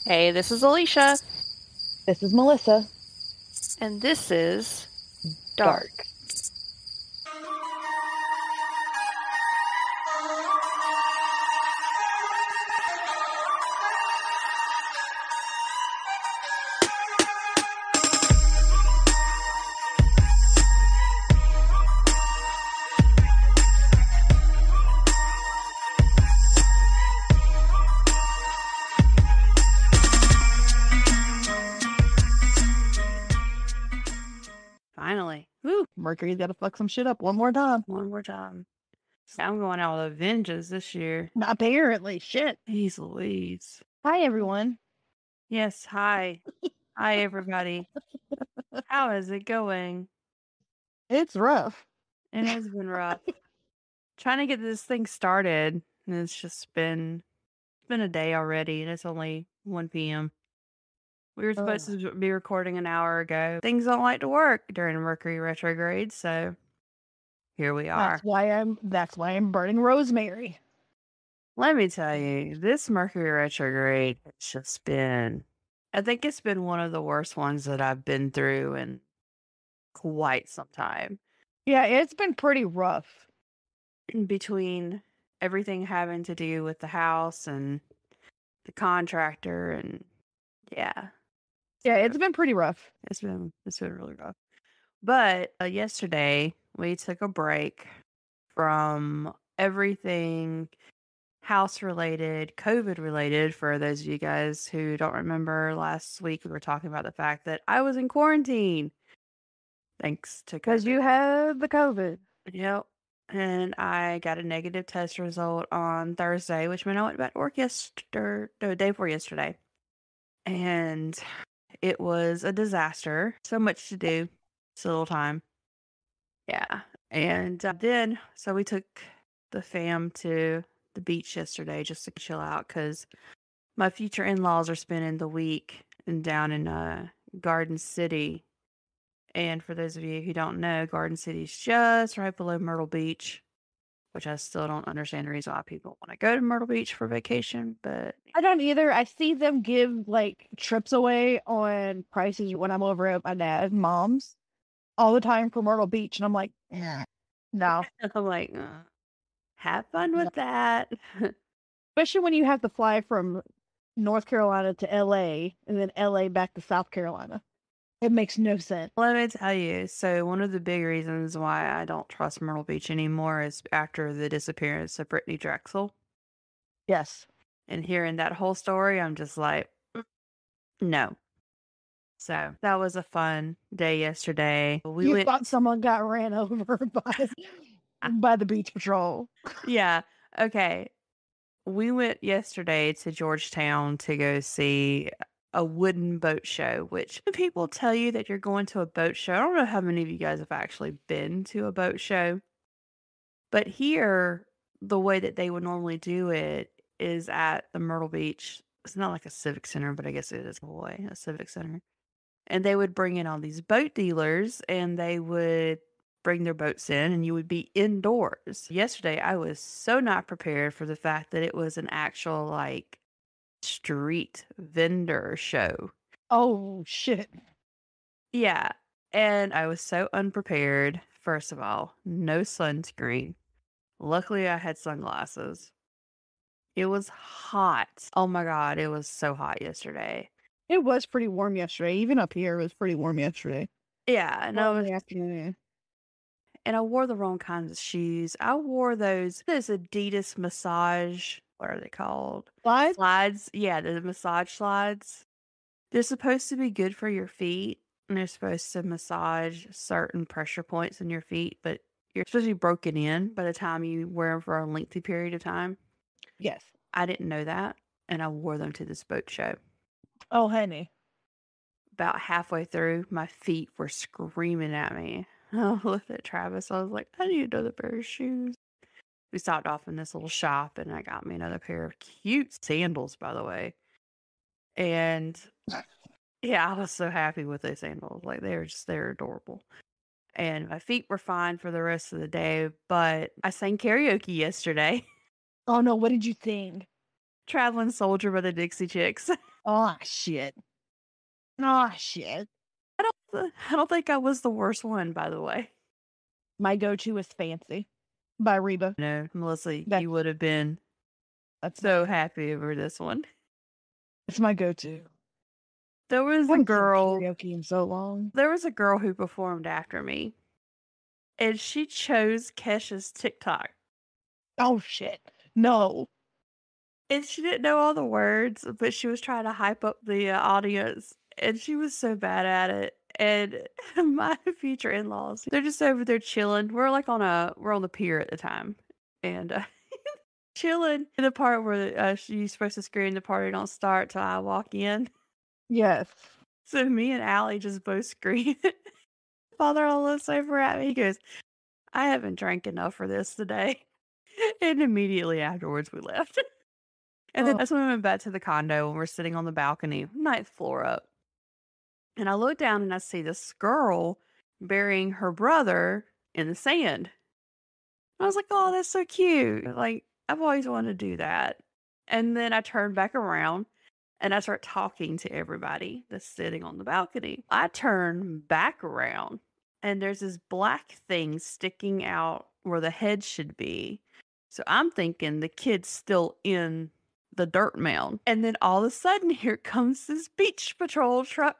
Hey, this is Alicia, This is Melissa. and this is Dark. Dark. Finally. Woo! Mercury's got to fuck some shit up one more time. One more time. I'm going out with a vengeance this year. Apparently, shit. Jeez Louise. Hi, everyone. Yes, hi. Hi, everybody. How is it going? It's rough. It has been rough. Trying to get this thing started, and it's been a day already, and it's only 1 p.m. We were supposed Ugh. to be recording an hour ago. Things don't like to work during Mercury retrograde, so here we are. That's why I'm burning rosemary. Let me tell you, this Mercury retrograde has just been, I think it's been one of the worst ones that I've been through in quite some time. Yeah, it's been pretty rough. Between everything having to do with the house and the contractor, and yeah, Yeah, so it's been pretty rough. it's been really rough. But yesterday we took a break from everything house related, COVID related. For those of you guys who don't remember, last week we were talking about the fact that I was in quarantine thanks to Because COVID. you had the COVID. Yep. And I got a negative test result on Thursday, which meant I went back to work yesterday, no, day before yesterday. And it was a disaster. So much to do, so little time. Yeah. And then, so we took the fam to the beach yesterday just to chill out because my future in-laws are spending the week down in Garden City. And for those of you who don't know, Garden City is just right below Myrtle Beach, which I still don't understand the reason why people want to go to Myrtle Beach for vacation, but I don't either. I see them give like trips away on prices when I'm over at my dad's mom's all the time for Myrtle Beach, and I'm like, no, I'm like, have fun no. with that. Especially when you have to fly from North Carolina to LA and then LA back to South Carolina. It makes no sense. Let me tell you. So, one of the big reasons why I don't trust Myrtle Beach anymore is after the disappearance of Brittany Drexel. Yes. And hearing that whole story, I'm just like, no. So, that was a fun day yesterday. We You went, thought someone got ran over by the beach patrol. yeah, okay. We went yesterday to Georgetown to go see a wooden boat show, which when people tell you that you're going to a boat show, I don't know how many of you guys have actually been to a boat show, but here, the way that they would normally do it is at the Myrtle Beach. It's not like a civic center, but I guess it is a way, a civic center. And they would bring in all these boat dealers and they would bring their boats in and you would be indoors. Yesterday, I was so not prepared for the fact that it was an actual like street vendor show. Oh shit. Yeah. And I was so unprepared. First of all, no sunscreen. Luckily, I had sunglasses. It was hot. Oh my God, it was so hot yesterday. It was pretty warm yesterday. Even up here, it was pretty warm yesterday. Yeah, and I Well, in was the afternoon. and I wore the wrong kinds of shoes. I wore those Adidas massage, what are they called? Slides? Slides. Yeah, the massage slides. They're supposed to be good for your feet, and they're supposed to massage certain pressure points in your feet, but you're supposed to be broken in by the time you wear them for a lengthy period of time. Yes. I didn't know that, and I wore them to this boat show. Oh, honey. About halfway through, my feet were screaming at me. I looked at Travis. I was like, I need another pair of shoes. We stopped off in this little shop and I got me another pair of cute sandals, by the way. And yeah, I was so happy with those sandals. Like they're adorable. And my feet were fine for the rest of the day, but I sang karaoke yesterday. Oh no, what did you think? Traveling Soldier by the Dixie Chicks. Oh, shit. Oh, shit. I don't think I was the worst one, by the way. My go-to is Fancy by Reba. No, Melissa, That's you would have been that's so happy over this one. that's my go-to. There I was a haven't seen girl karaoke in so long. there was a girl who performed after me, and she chose Kesha's TikTok. Oh, shit. No. And she didn't know all the words, but she was trying to hype up the audience, and she was so bad at it. And my future in-laws, they're just over there chilling. We're on the pier at the time, and chilling in the part where she's supposed to scream, "The party don't start till I walk in." Yes. So me and Allie just both scream. Father-in-law looks over at me. He goes, "I haven't drank enough for this today." And immediately afterwards, we left. And then Oh, that's when we went back to the condo and we're sitting on the balcony, ninth floor up. And I look down and I see this girl burying her brother in the sand. I was like, "Oh, that's so cute." Like, I've always wanted to do that. And then I turned back around and I start talking to everybody that's sitting on the balcony. I turn back around and there's this black thing sticking out where the head should be. So I'm thinking the kid's still in the dirt mound. And then all of a sudden, here comes this beach patrol truck.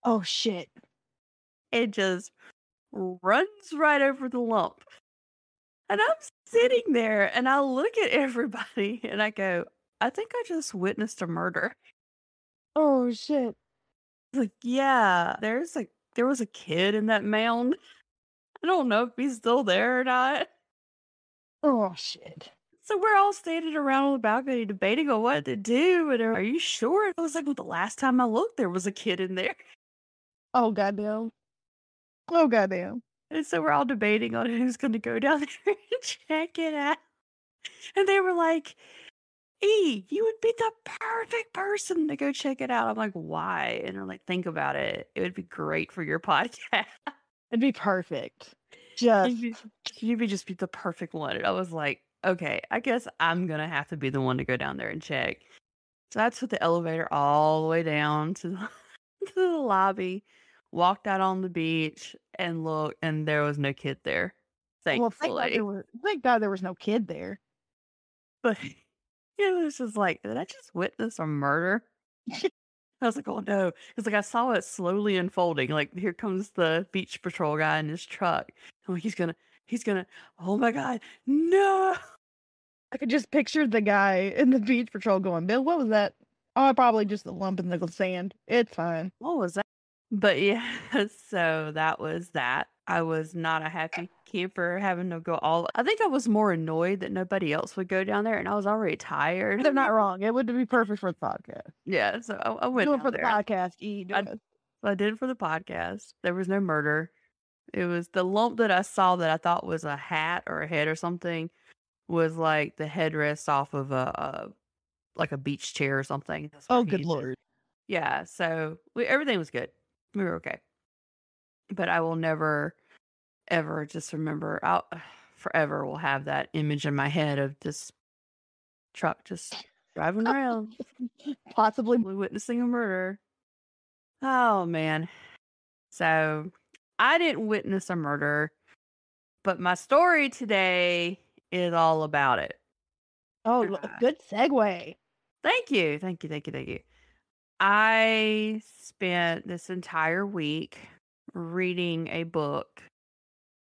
oh shit. It just runs right over the lump. And I'm sitting there and I look at everybody and I go, "I think I just witnessed a murder." Oh shit. Like, yeah, there was a kid in that mound. I don't know if he's still there or not. Oh shit. So we're all standing around on the balcony debating on what to do. And are you sure? I was like, "Well, the last time I looked, there was a kid in there." Oh goddamn. Oh goddamn. And so we're all debating on who's going to go down there and check it out. And they were like, "E, you would be the perfect person to go check it out." I'm like, "Why?" And they're like, "Think about it. It would be great for your podcast." It'd be perfect. Just You'd be just be the perfect one. And I was like, "Okay, I guess I'm gonna have to be the one to go down there and check." So I took the elevator all the way down to the, to the lobby, walked out on the beach, and looked, and there was no kid there, well, thankfully. thank God there was no kid there. But it was just like, did I just witness a murder? I was like, "Oh no!" Because like I saw it slowly unfolding. Like here comes the beach patrol guy in his truck. I'm like, he's gonna. Oh my god, no! I could just picture the guy in the beach patrol going, Bill, what was that? Oh, probably just a lump in the sand. It's fine. What was that? But yeah, so that was that. I was not a happy camper having to go all. I think I was more annoyed that nobody else would go down there, and I was already tired. They're not wrong. It would be perfect for the podcast. Yeah, so I went Do it down for the there. podcast. Do I, it. I did it for the podcast. There was no murder. It was the lump that I saw that I thought was a hat or a head or something was like the headrest off of a like a beach chair or something. That's Oh, good crazy. lord. Yeah, so everything was good. We were okay. But I will never ever just remember. I'll forever will have that image in my head of this truck just driving around, Possibly. witnessing a murder. Oh man. So I didn't witness a murder, but my story today is all about it. Oh, Uh, good segue. Thank you. Thank you. Thank you. Thank you. I spent this entire week reading a book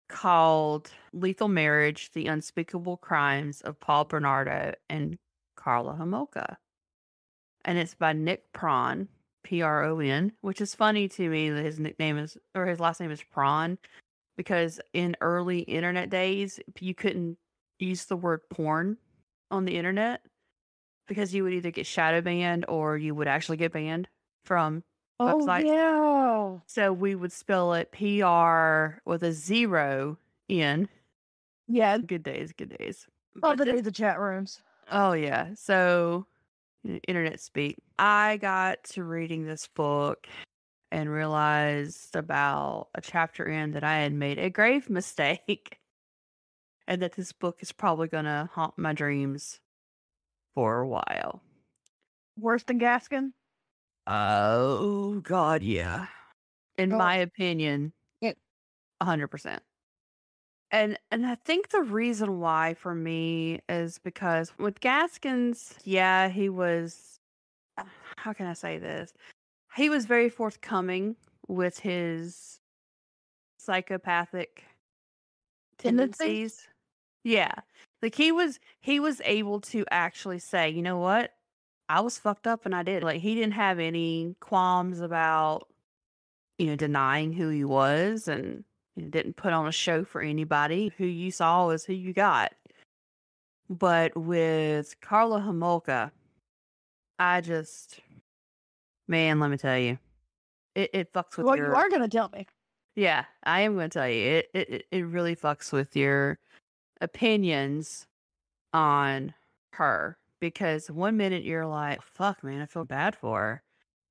called Lethal Marriage: The Unspeakable Crimes of Paul Bernardo and Carla Homoka. And it's by Nick Prawn, Pron, which is funny to me that his nickname is, or his last name is Prawn, because in early internet days, you couldn't use the word porn on the internet because you would either get shadow banned or you would actually get banned from Oh, websites. yeah. So we would spell it PR with a 0 in. Yeah. Good days, good days. All But the days of chat rooms. oh yeah. So internet speak. I got to reading this book and realized about a chapter in that I had made a grave mistake and that this book is probably going to haunt my dreams for a while. Worse than Gaskin? Oh, God, yeah. In Oh, my opinion, yeah. 100%. And I think the reason why for me is because with Gaskins, yeah, he was how can I say this? He was very forthcoming with his psychopathic Tendencies? tendencies. Yeah. Like he was able to actually say, "You know what? I was fucked up and I did." Like he didn't have any qualms about, denying who he was and didn't put on a show for anybody. Who you saw is who you got. But with Carla Homolka, I just man, let me tell you, it fucks with Well, you your are gonna tell me. yeah, I am gonna tell you, it really fucks with your opinions on her because one minute you're like, "Fuck, man, I feel bad for her."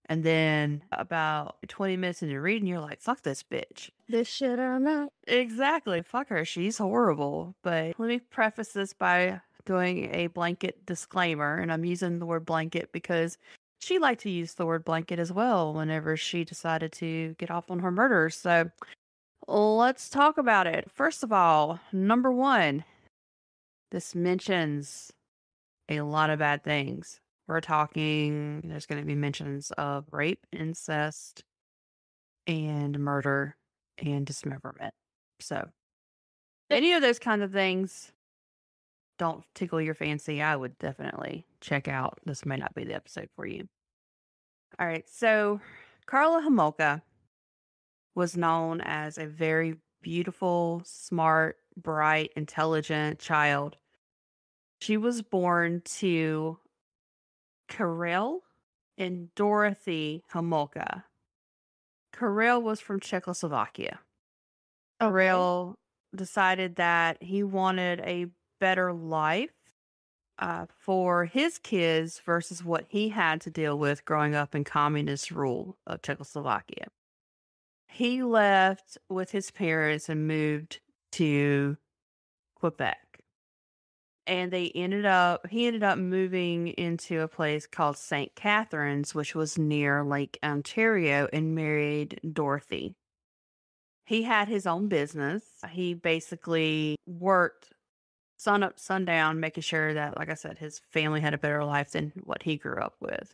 And then about 20 minutes into reading, you're like, "Fuck this bitch." This shit or not. Exactly. Fuck her. She's horrible. But let me preface this by doing a blanket disclaimer. And I'm using the word blanket because she liked to use the word blanket as well whenever she decided to get off on her murders. So let's talk about it. First of all, number one, this mentions a lot of bad things. We're talking, there's going to be mentions of rape, incest, and murder and dismemberment. So, any of those kind of things don't tickle your fancy, I would definitely check out. This may not be the episode for you. All right. So, Carla Homolka was known as a very beautiful, smart, bright, intelligent child. She was born to Karel and Dorothy Homolka. Karel was from Czechoslovakia. Okay. Karel decided that he wanted a better life for his kids versus what he had to deal with growing up in communist rule of Czechoslovakia. He left with his parents and moved to Quebec. And he ended up moving into a place called St. Catharines, which was near Lake Ontario, and married Dorothy. He had his own business. He basically worked sun up, sundown, making sure that, like I said, his family had a better life than what he grew up with.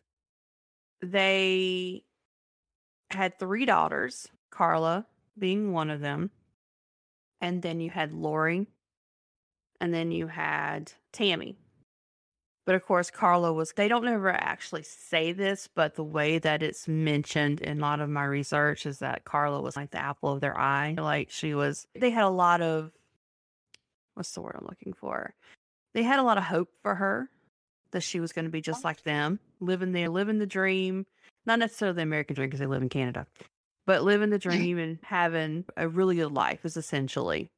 They had 3 daughters, Karla being one of them, and then you had Lori, and then you had Tammy. But of course, Karla was they don't ever actually say this, but the way that it's mentioned in a lot of my research is that Karla was like the apple of their eye. Like they had a lot of, what's the word I'm looking for? They had a lot of hope for her that she was going to be just like them, living the dream, not necessarily the American dream because they live in Canada, but living the dream and having a really good life is essentially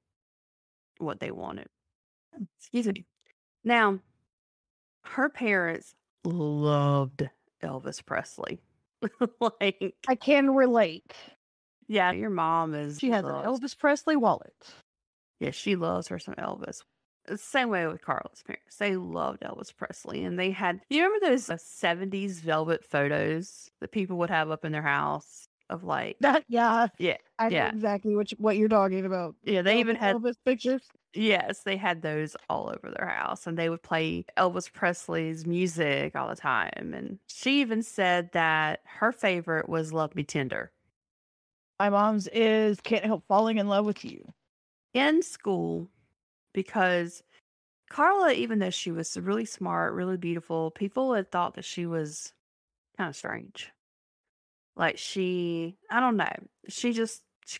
what they wanted. Excuse me. Now, her parents loved Elvis Presley. Like, I can relate. yeah, your mom She has an Elvis Presley wallet. yeah, she loves her some Elvis. Same way with Carla's parents. They loved Elvis Presley. And they had, you remember those 70s velvet photos that people would have up in their house of like, That yeah, yeah, I know yeah, exactly what you're talking about. yeah. They even had, Elvis pictures. yes, they had those all over their house. And they would play Elvis Presley's music all the time. And she even said that her favorite was Love Me Tender. My mom's is Can't Help Falling in Love with You. In school, because Karla, even though she was really smart, really beautiful, people had thought that she was kind of strange. Like I don't know. She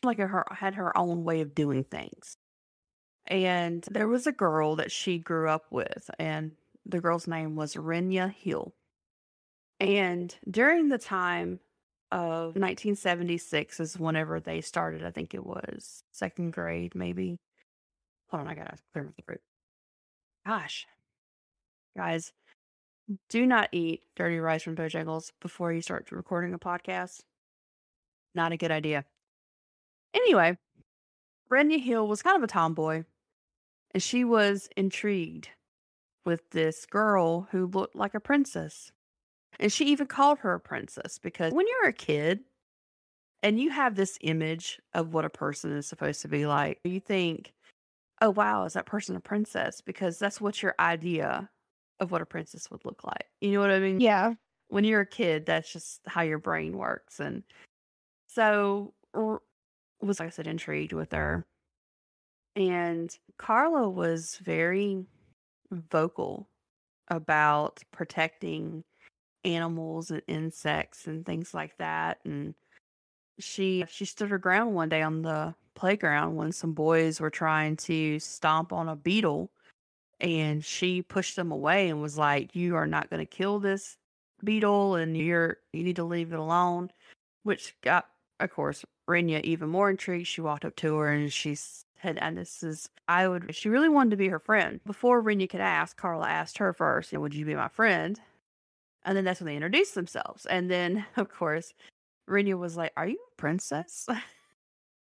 like her had her own way of doing things. And there was a girl that she grew up with, and the girl's name was Renya Hill. And during the time of 1976 is whenever they started. I think it was second grade, maybe. Hold on, I gotta clear my throat. Gosh, guys, do not eat dirty rice from Bojangles before you start recording a podcast. Not a good idea. Anyway, Brenda Hill was kind of a tomboy, and she was intrigued with this girl who looked like a princess. And she even called her a princess because when you're a kid and you have this image of what a person is supposed to be like, you think, oh, wow, is that person a princess? Because that's what your idea of what a princess would look like. You know what I mean? Yeah. When you're a kid, that's just how your brain works. And so was, like I said, intrigued with her. And Carla was very vocal about protecting animals and insects and things like that. And she stood her ground one day on the playground when some boys were trying to stomp on a beetle, and she pushed them away and was like, "You are not going to kill this beetle, and you need to leave it alone." Which got, of course, Renya even more intrigued. She walked up to her and she said, and this is, I would, she really wanted to be her friend. Before Renya could ask, Carla asked her first, would you be my friend? And then that's when they introduced themselves. And then, of course, Renya was like, "Are you a princess?"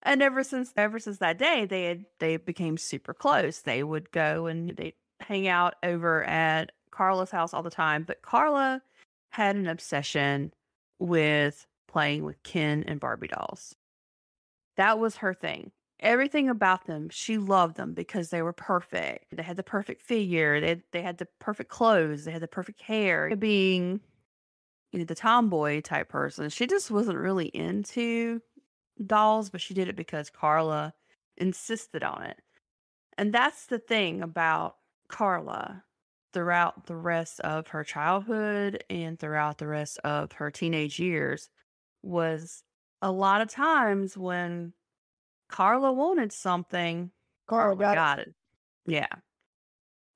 And ever since that day, they became super close. They would go and they hang out over at Carla's house all the time. But Carla had an obsession with playing with Ken and Barbie dolls. That was her thing. Everything about them, she loved them because they were perfect. They had the perfect figure. They had the perfect clothes. They had the perfect hair. Being the tomboy type person, she just wasn't really into dolls, but she did it because Carla insisted on it. And that's the thing about Carla throughout the rest of her childhood and throughout the rest of her teenage years was a lot of times when Carla wanted something, Carla Carla got it. got it. Yeah.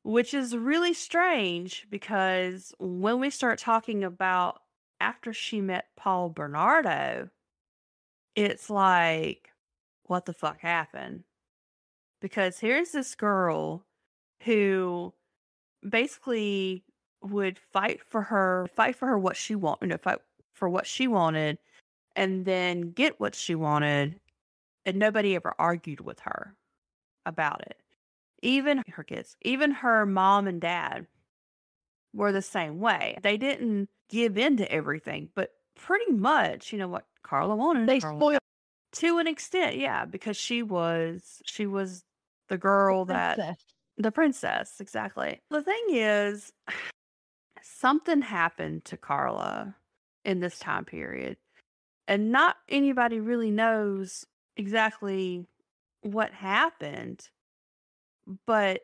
Which is really strange because when we start talking about after she met Paul Bernardo, it's like, what the fuck happened? Because here's this girl who basically would fight for her what she wanted, fight for what she wanted, and then get what she wanted, and nobody ever argued with her about it. Even her kids, even her mom and dad were the same way. They didn't give in to everything, but pretty much, what Carla wanted, They Carla got. spoiled To an extent, yeah, because she was the the girl that princess. the princess, exactly. The thing is, something happened to Carla in this time period, and not anybody really knows exactly what happened, but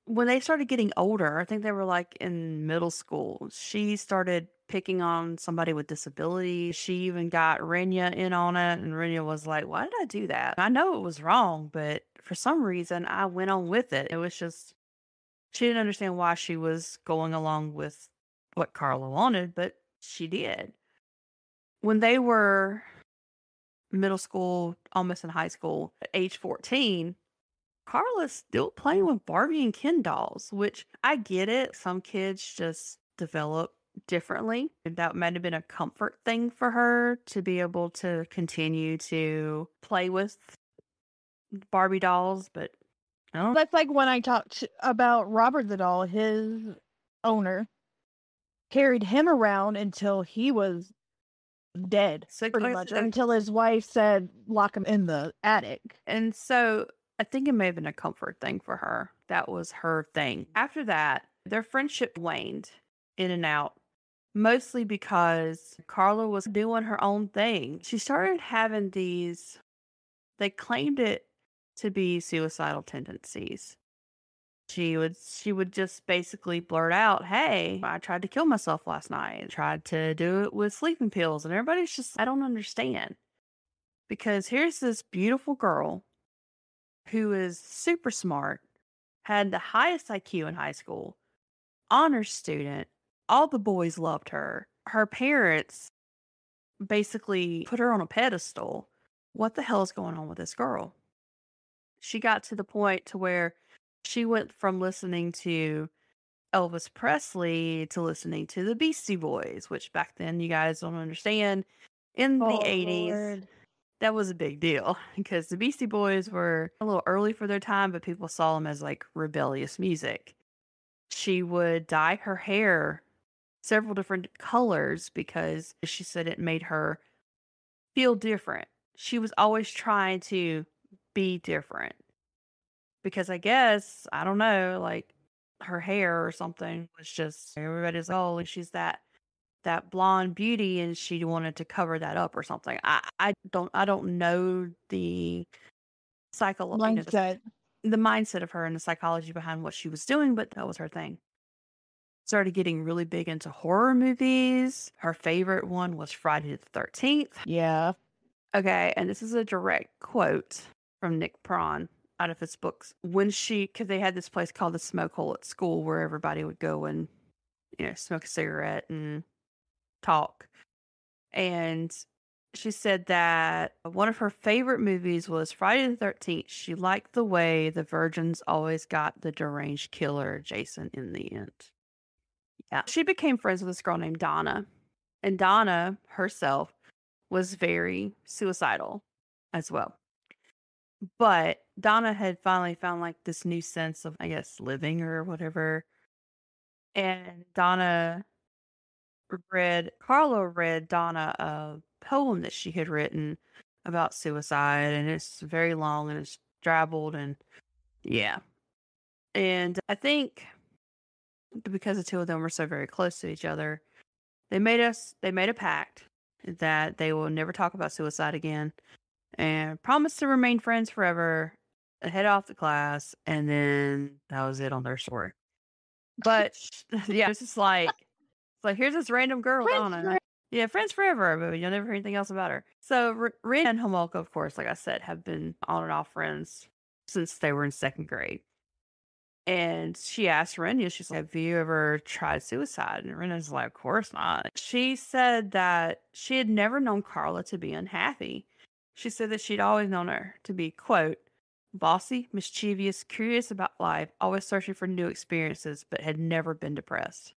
when they started getting older, I think they were like in middle school, she started picking on somebody with disabilities. She even got Renya in on it, and Renya was like, "Why did I do that? I know it was wrong, but for some reason I went on with it." It was just, she didn't understand why she was going along with what Carla wanted, but she did. When they were middle school, almost in high school, at age 14, Carla's still playing with Barbie and Ken dolls, which I get it. Some kids just develop differently. That might have been a comfort thing for her to be able to continue to play with Barbie dolls, but I don't. That's like when I talked about Robert the doll, his owner carried him around until he was dead, So, pretty like I much, or said, until his wife said, lock him in the attic. and so I think it may have been a comfort thing for her. That was her thing. After that, their friendship waned in and out, mostly because Carla was doing her own thing. She started having these, they claimed it to be suicidal tendencies. She would just basically blurt out, "Hey, I tried to kill myself last night. Tried to do it with sleeping pills." And everybody's just, I don't understand. Because here's this beautiful girl who is super smart, had the highest IQ in high school, honor student. All the boys loved her. Her parents basically put her on a pedestal. What the hell is going on with this girl? She got to the point to where she went from listening to Elvis Presley to listening to the Beastie Boys, which back then, you guys don't understand, in the Oh, 80s, Lord. that was a big deal because the Beastie Boys were a little early for their time, but people saw them as like rebellious music. She would dye her hair several different colors because she said it made her feel different. She was always trying to be different because I guess, I don't know, like her hair or something was just everybody's like, oh, she's that blonde beauty and she wanted to cover that up or something. I don't know the Mindset. the mindset of her and the psychology behind what she was doing, but that was her thing. Started getting really big into horror movies. Her favorite one was Friday the 13th. Yeah. Okay, and this is a direct quote from Nick Prawn out of his books. Because they had this place called the Smoke Hole at school where everybody would go and, smoke a cigarette and talk. And she said that one of her favorite movies was Friday the 13th. She liked the way the virgins always got the deranged killer, Jason, in the end. Yeah. She became friends with this girl named Donna. And Donna herself was very suicidal as well. But Donna had finally found like this new sense of, I guess, living or whatever. And Carla read Donna a poem that she had written about suicide. And it's very long and it's drabbled. And yeah. And I think because the two of them were so very close to each other, they made a pact that they will never talk about suicide again and promised to remain friends forever, head off the class, and then that was it on their story. But yeah, it's like here's this random girl, Friends Donna. Yeah, friends forever, but you'll never hear anything else about her. So Rin and Homolka, of course, like I said, have been on and off friends since they were in second grade. And she asked Renya, she's like, have you ever tried suicide? And Renya's like, of course not. She said that she had never known Karla to be unhappy. She said that she'd always known her to be, quote, bossy, mischievous, curious about life, always searching for new experiences, but had never been depressed.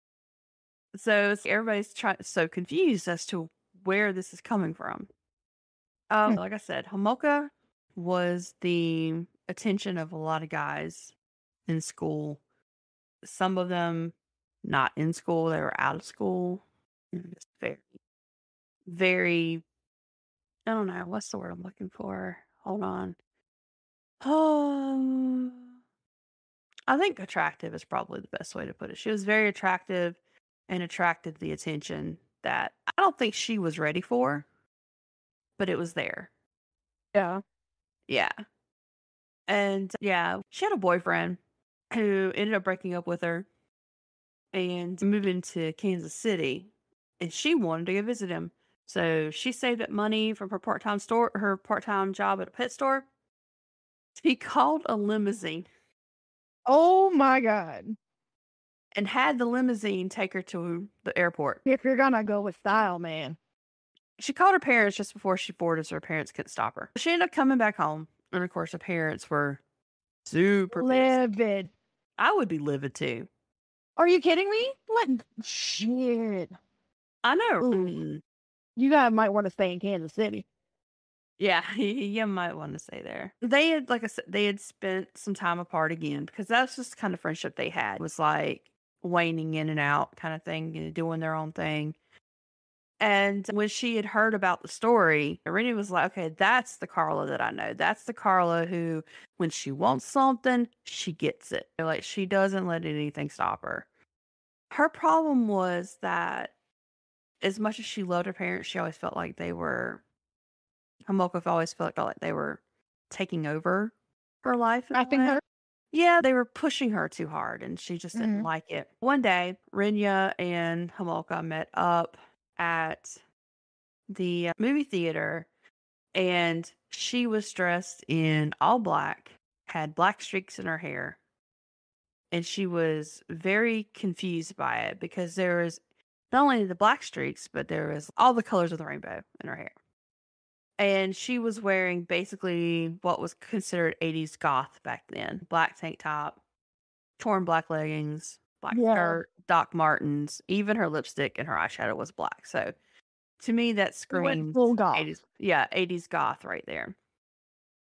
So everybody's so confused as to where this is coming from. Like I said, Homolka was the attention of a lot of guys in school. Some of them not in school, they were out of school. Just very, very, I don't know, what's the word I'm looking for? Hold on. Oh, I think attractive is probably the best way to put it. She was very attractive and attracted the attention that I don't think she was ready for, but it was there. Yeah. Yeah. And yeah, she had a boyfriend who ended up breaking up with her and moving to Kansas City, and she wanted to go visit him. So she saved up money from her part-time job at a pet store. She called a limousine Oh my God. and had the limousine take her to the airport. If you're gonna go with style, man. She called her parents just before she boarded, so her parents couldn't stop her. She ended up coming back home, and of course, her parents were super pissed. Livid. I would be livid too. Are you kidding me? What shit? I know. Ooh. You guys might want to stay in Kansas City. Yeah, you might want to stay there. They had, like I said, they had spent some time apart again because that's just the kind of friendship they had. It was like waning in and out kind of thing, doing their own thing. And when she had heard about the story, Irene was like, okay, that's the Karla that I know. That's the Karla who, when she wants something, she gets it. Like, she doesn't let anything stop her. Her problem was that as much as she loved her parents, she always felt like Homolka always felt like they were taking over her life. I think her. Yeah, they were pushing her too hard and she just didn't like it. One day, Renya and Homolka met up at the movie theater and she was dressed in all black, had black streaks in her hair. And she was very confused by it because there was not only the black streaks, but there was all the colors of the rainbow in her hair. And she was wearing basically what was considered 80s goth back then. Black tank top, torn black leggings, black skirt, Doc Martens, even her lipstick and her eyeshadow was black. So to me, that screams full goth. 80s. Yeah, 80s goth right there.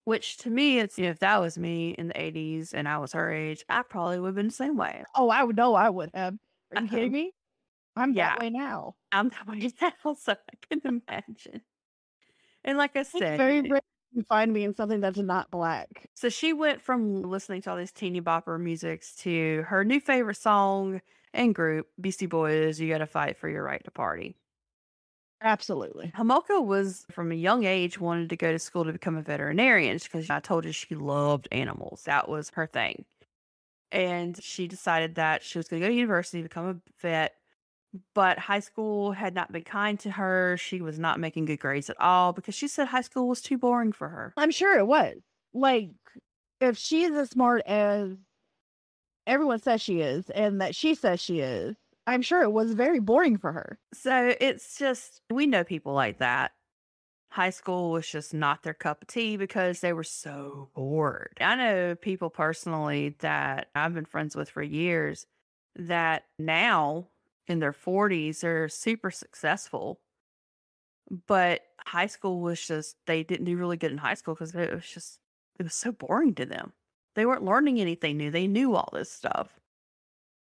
Which to me, it's, if that was me in the 80s and I was her age, I probably would have been the same way. Oh, I would know I would have. Are you kidding me? I'm that Yeah, way now. I'm that way now, so I can imagine. And like I It's said, very rare to find me in something that's not black. so she went from listening to all these teeny bopper musics to her new favorite song and group, Beastie Boys, You Gotta Fight for Your Right to Party. Absolutely. Homolka was from a young age wanted to go to school to become a veterinarian because I told you she loved animals. That was her thing. And she decided that she was going to go to university, become a vet, but high school had not been kind to her. She was not making good grades at all because she said high school was too boring for her. I'm sure it was. Like, if she's as smart as everyone says she is and that she says she is, I'm sure it was very boring for her. So it's just, we know people like that. High school was just not their cup of tea because they were so bored. I know people personally that I've been friends with for years that now in their 40s are super successful, but high school was just, they didn't do really good in high school because it was just, it was so boring to them. They weren't learning anything new. They knew all this stuff.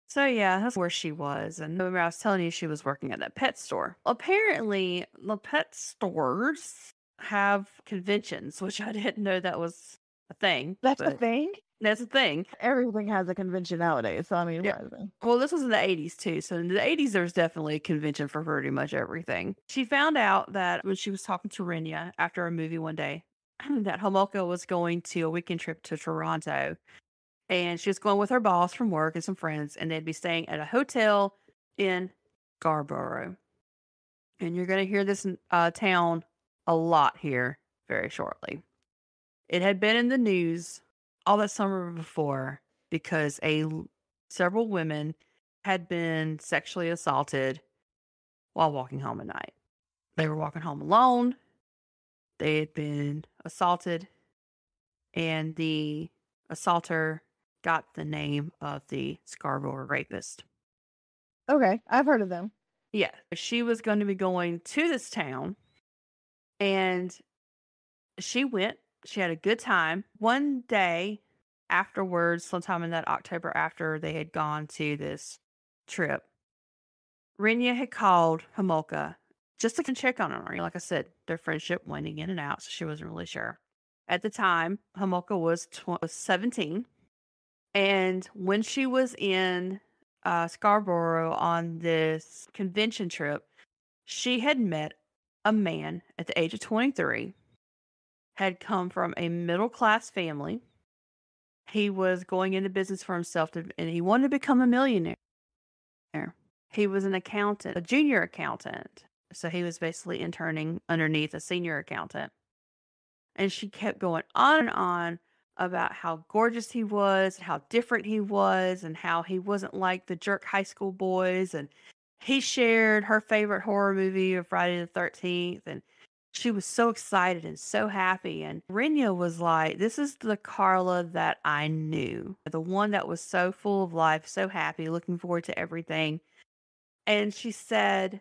So yeah, that's where she was. And remember, I was telling you she was working at that pet store. Apparently, the pet stores have conventions, which I didn't know that was a thing, That's the but thing. that's a thing. Everything has a convention nowadays. So I mean, Yeah. might as well. Well, this was in the 80s too. So in the 80s, there was definitely a convention for pretty much everything. She found out that when she was talking to Renya after a movie one day, that Homolka was going to a weekend trip to Toronto, and she was going with her boss from work and some friends, and they'd be staying at a hotel in Scarborough. And you're going to hear this town a lot here very shortly. It had been in the news all that summer before because several women had been sexually assaulted while walking home at night. They were walking home alone. They had been assaulted, and the assaulter got the name of the Scarborough rapist. Okay, I've heard of them. Yeah, she was going to be going to this town, and she went. She had a good time. One day afterwards, sometime in that October after they had gone to this trip, Renya had called Homolka just to check on her. Like I said, their friendship waning in and out, so she wasn't really sure. At the time, Homolka was 17. And when she was in Scarborough on this convention trip, she had met a man at the age of 23, had come from a middle class family. He was going into business for himself and he wanted to become a millionaire. He was an accountant, a junior accountant. So he was basically interning underneath a senior accountant. And she kept going on and on about how gorgeous he was, how different he was, and how he wasn't like the jerk high school boys. And he shared her favorite horror movie of Friday the 13th. And she was so excited and so happy. And Renya was like, this is the Karla that I knew, the one that was so full of life, so happy, looking forward to everything. And she said,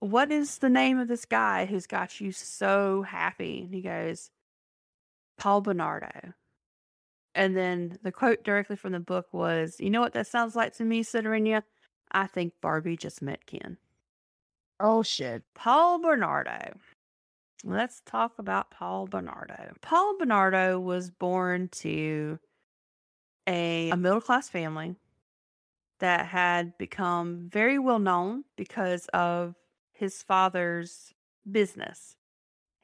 what is the name of this guy who's got you so happy? And he goes, Paul Bernardo. And then the quote directly from the book was, you know what that sounds like to me, Sidorinia? I think Barbie just met Ken. Oh shit. Paul Bernardo. Let's talk about Paul Bernardo. Paul Bernardo was born to a middle class family that had become very well known because of his father's business.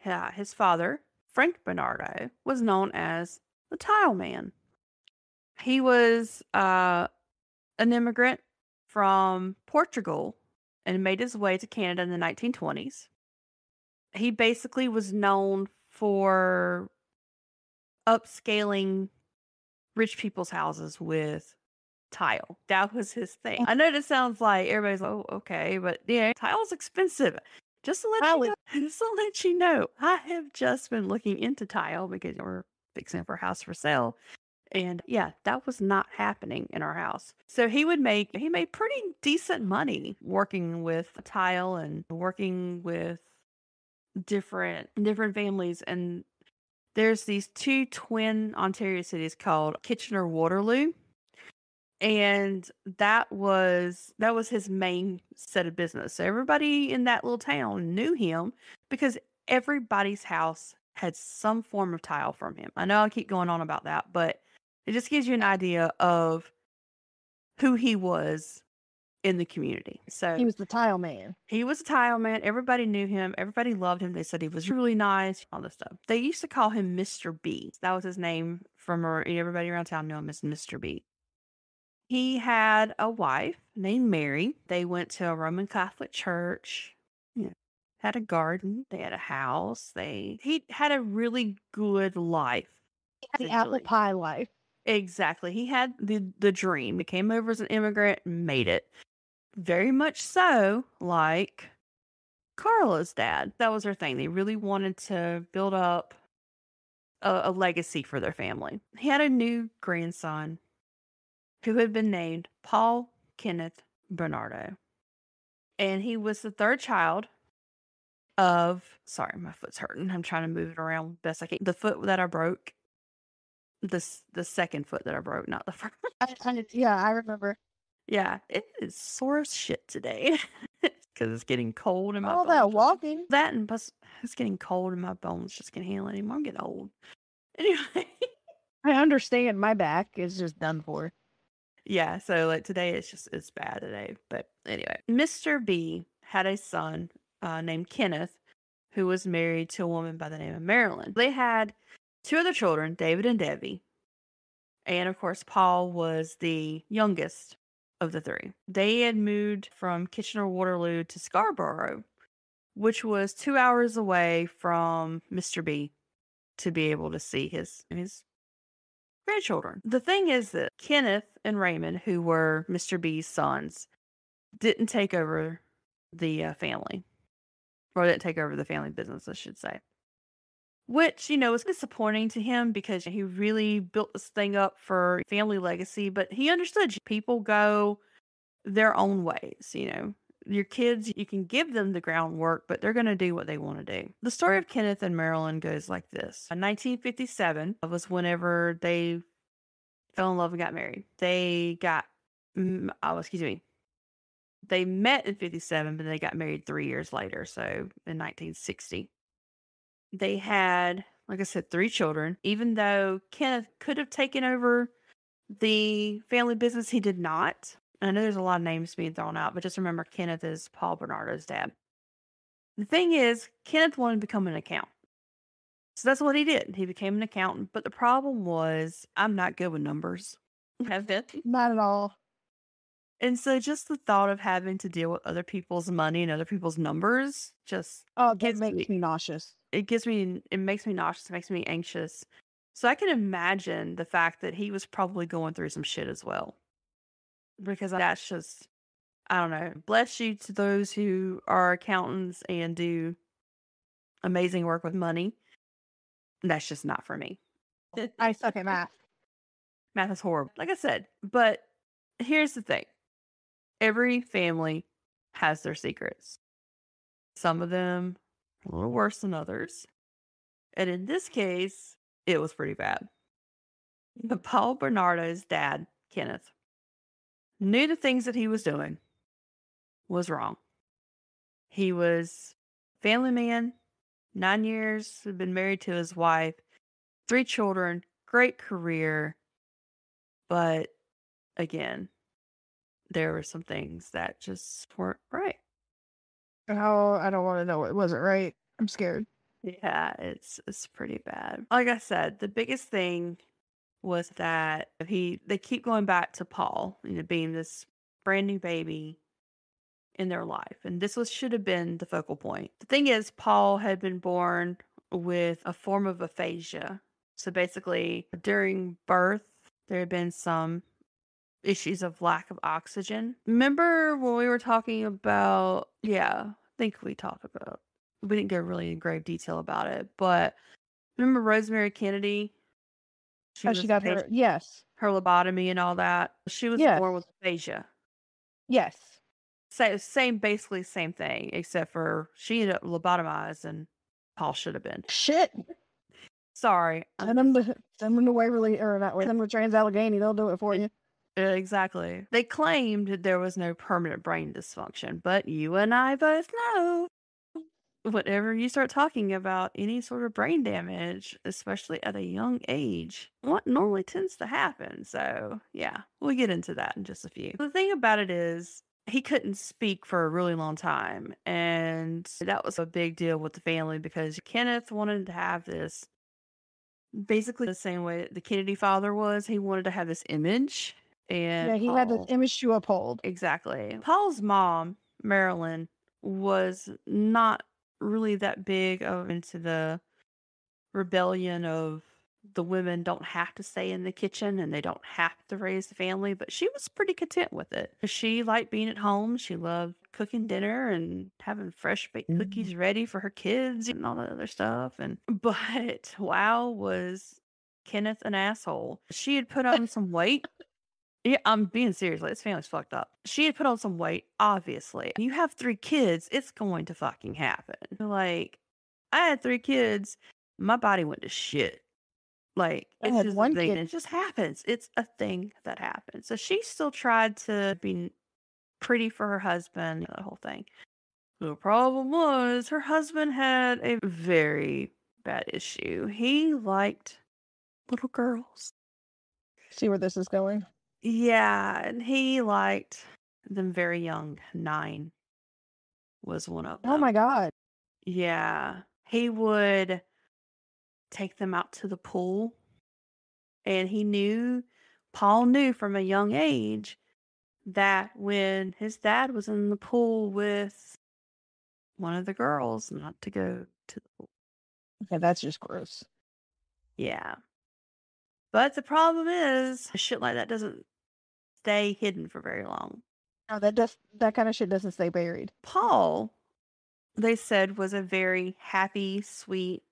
Yeah, his father, Frank Bernardo, was known as the Tile Man. He was an immigrant from Portugal and made his way to Canada in the 1920s. He basically was known for upscaling rich people's houses with tile. That was his thing. I know this sounds like everybody's like, oh, okay, but yeah, tile's expensive. Just to let you know, just to let you know, I have just been looking into tile because we're fixing up our house for sale. And yeah, that was not happening in our house. So he made pretty decent money working with tile and working with different families. And there's these two twin Ontario cities called Kitchener Waterloo. And that was his main set of business. So everybody in that little town knew him because everybody's house had some form of tile from him. I know I keep going on about that, but it just gives you an idea of who he was in the community. So He was the tile man. he was a tile man. Everybody knew him. Everybody loved him. They said he was really nice, all this stuff. They used to call him Mr. B. That was his name everybody around town knew him as Mr. B. He had a wife named Mary. They went to a Roman Catholic church. Yeah. Had a garden. They had a house. He had a really good life. The apple pie life. Exactly. He had the dream. He came over as an immigrant and made it. Very much so like Carla's dad. That was her thing. They really wanted to build up a legacy for their family. He had a new grandson who had been named Paul Kenneth Bernardo. And he was the third child of, sorry, my foot's hurting. I'm trying to move it around best I can. The foot that I broke, the second foot that I broke, not the first. Yeah, I remember. Yeah, it is sore as shit today because it's getting cold in my All bones. that walking. That and plus it's getting cold in my bones. Just can't handle it anymore. I'm getting old. Anyway. I understand my back is just done for. Yeah, so like today it's bad today. But anyway, Mr. B had a son named Kenneth who was married to a woman by the name of Marilyn. They had two other children, David and Debbie. And of course, Paul was the youngest of the three. They had moved from Kitchener-Waterloo to Scarborough, which was 2 hours away from Mr. B to be able to see his grandchildren. The thing is that Kenneth and Raymond, who were Mr. B's sons, didn't take over the family. Or didn't take over the family business, I should say. Which, was disappointing to him because he really built this thing up for family legacy, but he understood people go their own ways, Your kids, you can give them the groundwork, but they're going to do what they want to do. The story of Kenneth and Marilyn goes like this. In 1957 was whenever they fell in love and got married. They got, they met in 57, but they got married 3 years later, so in 1960. They had, like I said, 3 children. Even though Kenneth could have taken over the family business, he did not. I know there's a lot of names being thrown out, but just remember Kenneth is Paul Bernardo's dad. The thing is, Kenneth wanted to become an accountant. So that's what he did. He became an accountant. But the problem was, I'm not good with numbers. Not at all. And so just the thought of having to deal with other people's money and other people's numbers just that makes me nauseous. It makes me nauseous. It makes me anxious. So I can imagine the fact that he was probably going through some shit as well. Because that's just, I don't know. Bless you to those who are accountants and do amazing work with money. That's just not for me. I suck at math. Math is horrible, like I said. But here's the thing. Every family has their secrets. Some of them a little worse than others. And in this case, it was pretty bad. But Paul Bernardo's dad, Kenneth, knew the things that he was doing was wrong. He was family man, 9 years, had been married to his wife, 3 children, great career. But again, there were some things that just weren't right. Oh, I don't want to know what wasn't right. I'm scared. Yeah, it's pretty bad. Like I said, the biggest thing was that they keep going back to Paul, being this brand new baby in their life. And this should have been the focal point. The thing is, Paul had been born with a form of aphasia. So basically, during birth, there had been some issues of lack of oxygen. Remember when we were talking about, I think we talked about, we didn't go really in grave detail about it, but remember Rosemary Kennedy? She got her, yes. Her lobotomy and all that. She was born with aphasia. Yes. Basically same thing, except for she ended up lobotomized and Paul should have been. Shit. Sorry. Send them to Waverly, or not, send them to Trans-Allegheny. They'll do it for you. Exactly. They claimed that there was no permanent brain dysfunction, but you and I both know whenever you start talking about any sort of brain damage, especially at a young age, what normally tends to happen. So, yeah, we'll get into that in just a few. The thing about it is, he couldn't speak for a really long time. And that was a big deal with the family because Kenneth wanted to have this basically the same way that the Kennedy father was. He wanted to have this image. And Yeah, he had this Paul, image to uphold. exactly. Paul's mom, Marilyn, was not really that big of into the rebellion of the women don't have to stay in the kitchen and they don't have to raise the family, but she was pretty content with it. She liked being at home. She loved cooking dinner and having fresh baked cookies ready for her kids and all that other stuff. And but wow, was Kenneth an asshole. She had put on some weight. Yeah, I'm being serious. Like, this family's fucked up. She had put on some weight, obviously. You have 3 kids, it's going to fucking happen. Like, I had 3 kids, my body went to shit. Like, I it's had just a one thing. kid. It just happens. It's a thing that happens. So she still tried to be pretty for her husband, the whole thing. The problem was her husband had a very bad issue. He liked little girls. See where this is going? Yeah, and he liked them very young. 9 was one of Oh my them. god. Yeah. He would take them out to the pool, and Paul knew from a young age that when his dad was in the pool with one of the girls, not to go to the pool. Okay, that's just gross. Yeah. But the problem is, shit like that doesn't stay hidden for very long. No, that kind of shit doesn't stay buried. Paul, they said, was a very happy, sweet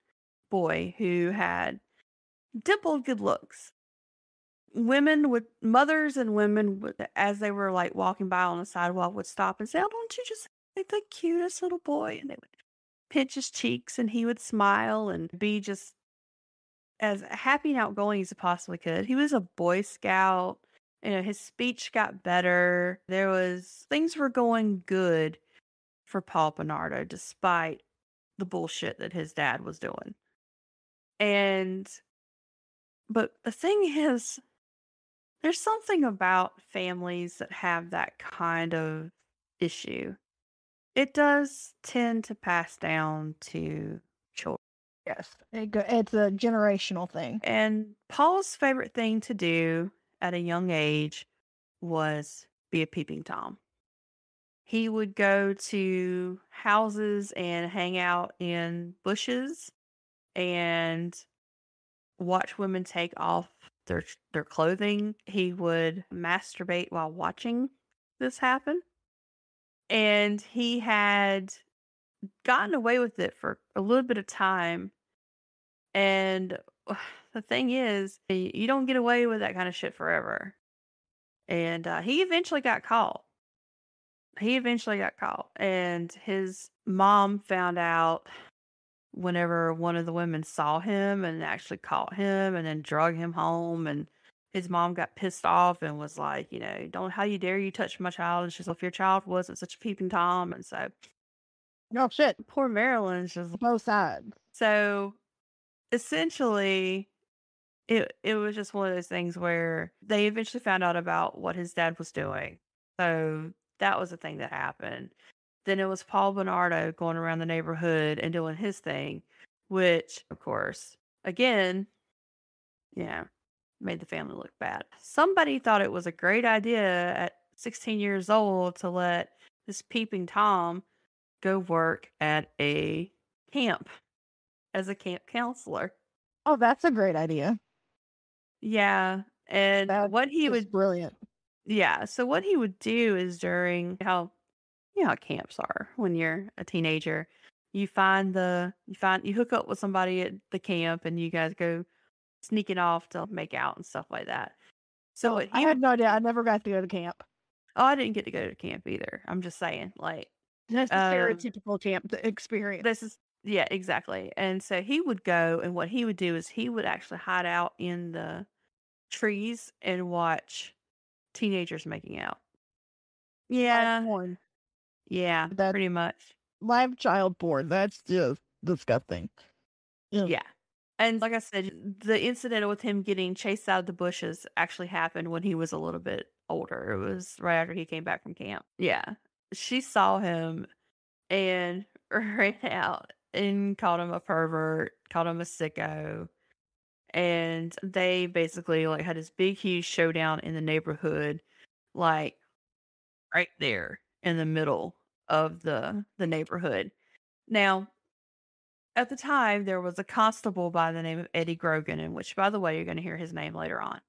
boy who had dimpled good looks. Mothers and women would, as they were like walking by on the sidewalk, would stop and say, "Oh, don't you just like the cutest little boy?" And they would pinch his cheeks and he would smile and be just as happy and outgoing as he possibly could. He was a Boy Scout. His speech got better. Things were going good for Paul Bernardo despite the bullshit that his dad was doing. But the thing is, there's something about families that have that kind of issue. It does tend to pass down to children. Yes, it's a generational thing. And Paul's favorite thing to do at a young age was be a peeping Tom. He would go to houses and hang out in bushes and watch women take off their clothing. He would masturbate while watching this happen. And he had gotten away with it for a little bit of time. And the thing is, you don't get away with that kind of shit forever. And he eventually got caught. And his mom found out whenever one of the women saw him and actually caught him and then drug him home. And his mom got pissed off and was like, don't, how you dare you touch my child? And she's like, if your child wasn't such a peeping Tom. And so No shit. poor Marilyn's just Both sides. so essentially it was just one of those things where they eventually found out about what his dad was doing. So that was the thing that happened. Then it was Paul Bernardo going around the neighborhood and doing his thing, which, of course, again, yeah, made the family look bad. Somebody thought it was a great idea at 16 years old to let this peeping Tom go work at a camp as a camp counselor. Oh, that's a great idea. Yeah. And That what he is would brilliant. Yeah, so what he would do is during how camps are when you're a teenager. You hook up with somebody at the camp and you guys go sneaking off to make out and stuff like that. So what I he had would no idea. I never got to go to camp. Oh, I didn't get to go to camp either. I'm just saying, like, That's the um, stereotypical camp experience. this is yeah, exactly. And so he would go, and what he would do is he would actually hide out in the trees and watch teenagers making out. Live Yeah, porn. yeah, That pretty much. live child porn. That's just disgusting. Yeah. Yeah. And like I said, the incident with him getting chased out of the bushes actually happened when he was a little bit older. It was right after he came back from camp. Yeah. She saw him and ran out and called him a pervert, called him a sicko. And they basically like had this big, huge showdown in the neighborhood, like right there in the middle of the neighborhood. Now, at the time, there was a constable by the name of Eddie Grogan, in which, by the way, you're going to hear his name later on.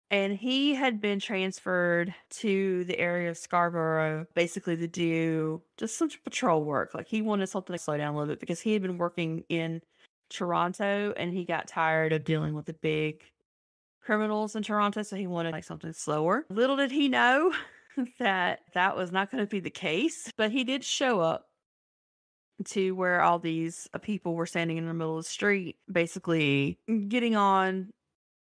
And he had been transferred to the area of Scarborough, basically to do just some patrol work. Like he wanted something to slow down a little bit because he had been working in Toronto and he got tired of dealing with the big criminals in Toronto. So he wanted like something slower. Little did he know that that was not going to be the case, but he did show up to where all these people were standing in the middle of the street, basically getting on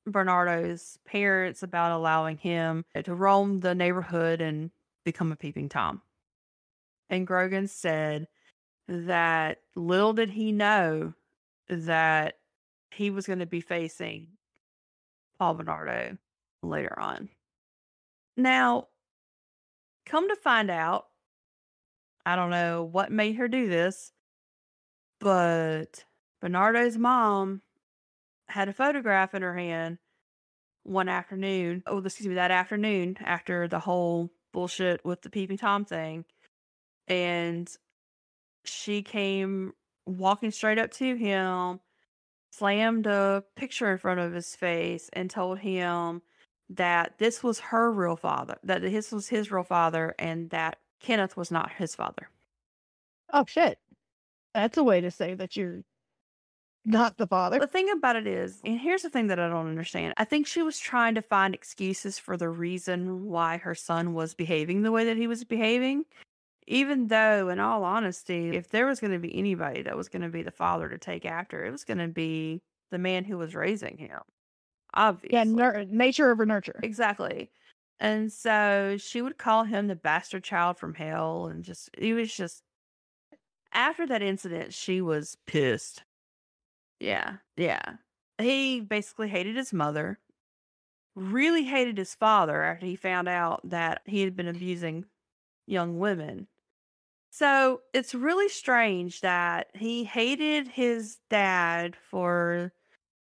Bernardo's parents about allowing him to roam the neighborhood and become a peeping Tom. And Grogan said that little did he know that he was going to be facing Paul Bernardo later on. Now, come to find out, I don't know what made her do this, but Bernardo's mom had a photograph in her hand one afternoon. Oh, excuse me, that afternoon after the whole bullshit with the peeping Tom thing. And she came walking straight up to him, slammed a picture in front of his face, and told him that this was her real father, that this was his real father, and that Kenneth was not his father. Oh shit. That's a way to say that you're not the father. The thing about it is, and here's the thing that I don't understand. I think she was trying to find excuses for the reason why her son was behaving the way that he was behaving. Even though, in all honesty, if there was going to be anybody that was going to be the father to take after, it was going to be the man who was raising him. Yeah, Obviously. nature over nurture. Exactly. And so she would call him the bastard child from hell. And just, it was just, after that incident, she was pissed. Yeah. Yeah. He basically hated his mother, really hated his father after he found out that he had been abusing young women. So it's really strange that he hated his dad for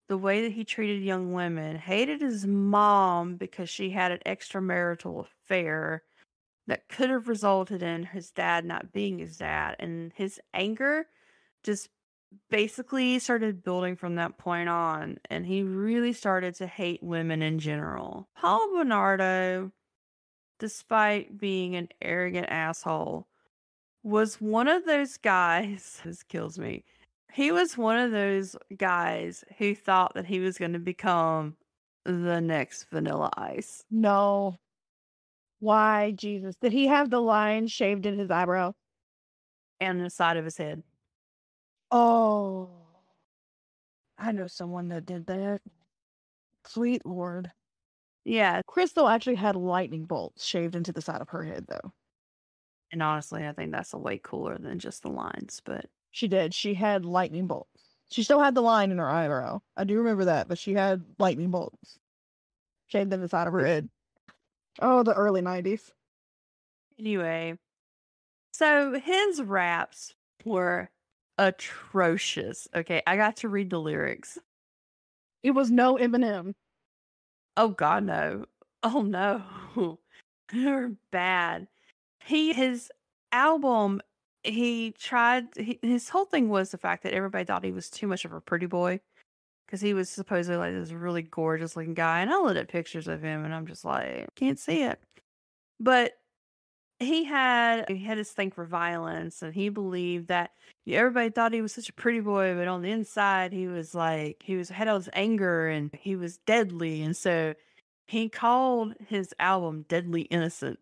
the way that he treated young women, hated his mom because she had an extramarital affair that could have resulted in his dad not being his dad. And his anger just basically started building from that point on. And he really started to hate women in general. Paul Bernardo, despite being an arrogant asshole, was one of those guys, this kills me. He was one of those guys who thought that he was going to become the next Vanilla Ice. No. Why, Jesus? Did he have the line shaved in his eyebrow? And the side of his head. Oh. I know someone that did that. Sweet Lord. Yeah. Crystal actually had lightning bolts shaved into the side of her head, though. And honestly, I think that's a way cooler than just the lines, but She did. She had lightning bolts. She still had the line in her eyebrow. I do remember that, but she had lightning bolts shaved in the side of her head. Oh, the early 90s. anyway. So his raps were atrocious. Okay, I got to read the lyrics. It was no Eminem. Oh God, no. Oh no. They're bad. His album, his whole thing was the fact that everybody thought he was too much of a pretty boy because he was supposedly like this really gorgeous looking guy. And I looked at pictures of him and I'm just like, can't see it. But he had his thing for violence and he believed that everybody thought he was such a pretty boy, but on the inside he was like had all this anger and he was deadly. And so he called his album Deadly Innocence.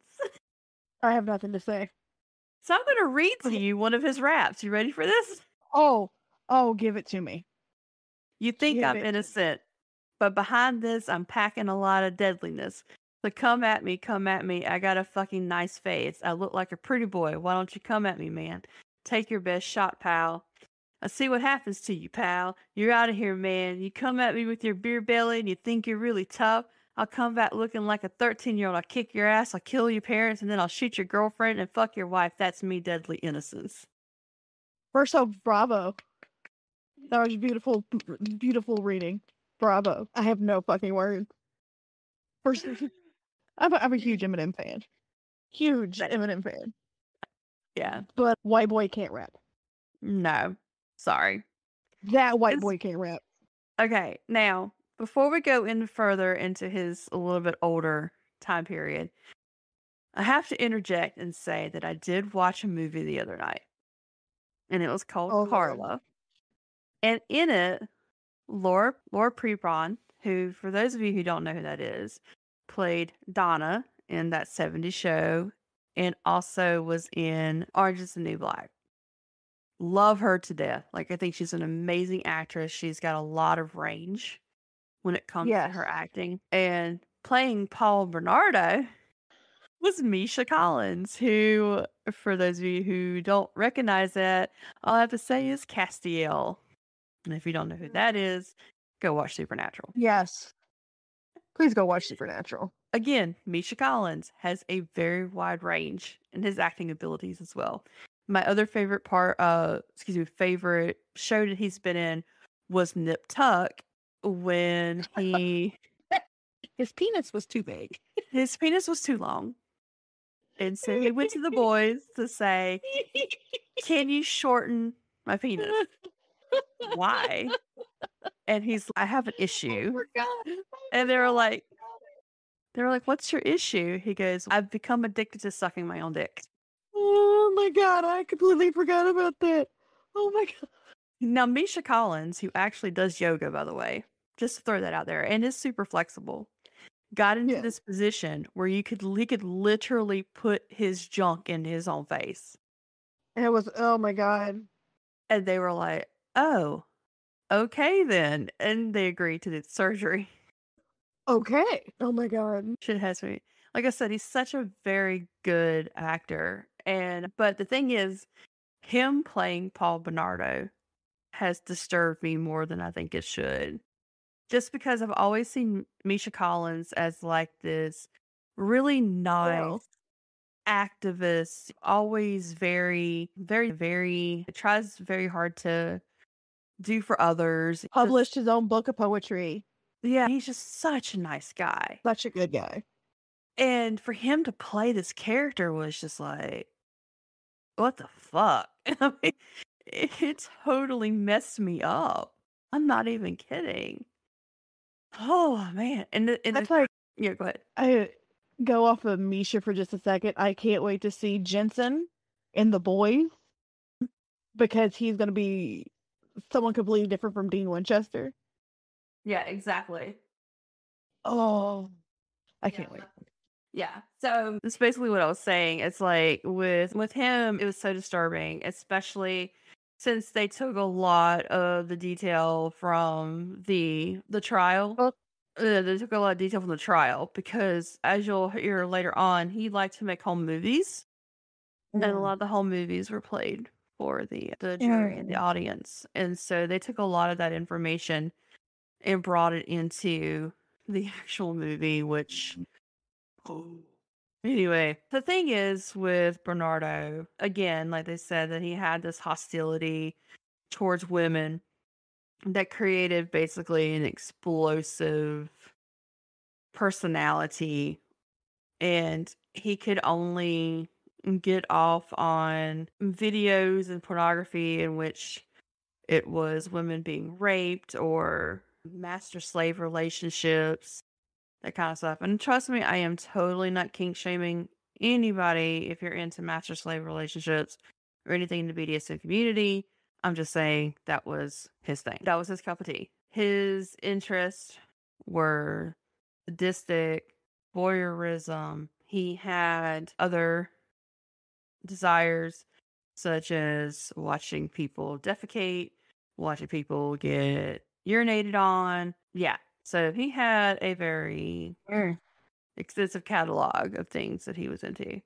I have nothing to say. So I'm gonna read to you one of his raps. You ready for this? Oh, give it to me. You think Give I'm it. innocent, but behind this I'm packing a lot of deadliness. So come at me, come at me. I got a fucking nice face. I look like a pretty boy. Why don't you come at me, man? Take your best shot, pal. I see what happens to you, pal. You're out of here, man. You come at me with your beer belly and you think you're really tough. I'll come back looking like a 13-year-old. I'll kick your ass. I'll kill your parents, and then I'll shoot your girlfriend and fuck your wife. That's me, deadly innocence. First off, bravo. That was beautiful, beautiful reading. Bravo. I have no fucking words. First, I'm a huge Eminem fan. Huge Eminem fan. Yeah. But white boy can't rap. No. Sorry. That white boy can't rap. Okay, now, before we go in further into his a little bit older time period, I have to interject and say that I did watch a movie the other night, and it was called Karla. And in it, Laura Prepon, who, for those of you who don't know who that is, played Donna in that 70s show and also was in Orange is the New Black. Love her to death. Like, I think she's an amazing actress. She's got a lot of range when it comes to her acting. And playing Paul Bernardo was Misha Collins, who, for those of you who don't recognize that, all I have to say is Castiel. And if you don't know who that is, go watch Supernatural. Yes. Please go watch Supernatural. Again, Misha Collins has a very wide range in his acting abilities as well. My other favorite favorite show that he's been in was Nip Tuck, when his penis was too big. His penis was too long. And so he went to the boys to say, "Can you shorten my penis?" Why? And he's like, "I have an issue." And they were like, "What's your issue?" He goes, "I've become addicted to sucking my own dick." Oh my god, I completely forgot about that. Oh my god. Now, Misha Collins, who actually does yoga, by the way, just to throw that out there, and is super flexible, got into this position where he could literally put his junk in his own face. And it was, oh my god. And they were like, "Oh, okay then." And they agreed to the surgery. Okay. Oh my god. Shit has me. Like I said, he's such a very good actor. But the thing is, him playing Paul Bernardo has disturbed me more than I think it should. Just because I've always seen Misha Collins as like this really nice activist, always very, very, very, tries very hard to do for others. Published his own book of poetry. Yeah, he's just such a nice guy. Such a good guy. And for him to play this character was just like, what the fuck? I mean, it totally messed me up. I'm not even kidding. Oh man. That's like, yeah, go ahead. I go off of Misha for just a second. I can't wait to see Jensen in The Boys, because he's going to be someone completely different from Dean Winchester. Yeah, exactly. Oh, I can't wait. Yeah. So that's basically what I was saying. It's like with him, it was so disturbing, especially since they took a lot of the detail from the trial. They took a lot of detail from the trial because, as you'll hear later on, he liked to make home movies, and a lot of the home movies were played for the jury and the audience, and so they took a lot of that information and brought it into the actual movie, which. Anyway, the thing is with Bernardo, again, like they said, that he had this hostility towards women that created basically an explosive personality, and he could only get off on videos and pornography in which it was women being raped or master slave relationships, that kind of stuff. And trust me, I am totally not kink shaming anybody if you're into master slave relationships or anything in the BDSM community. I'm just saying that was his thing. That was his cup of tea. His interests were sadistic, voyeurism. He had other desires, such as watching people defecate, watching people get urinated on. Yeah. So he had a very extensive catalog of things that he was into.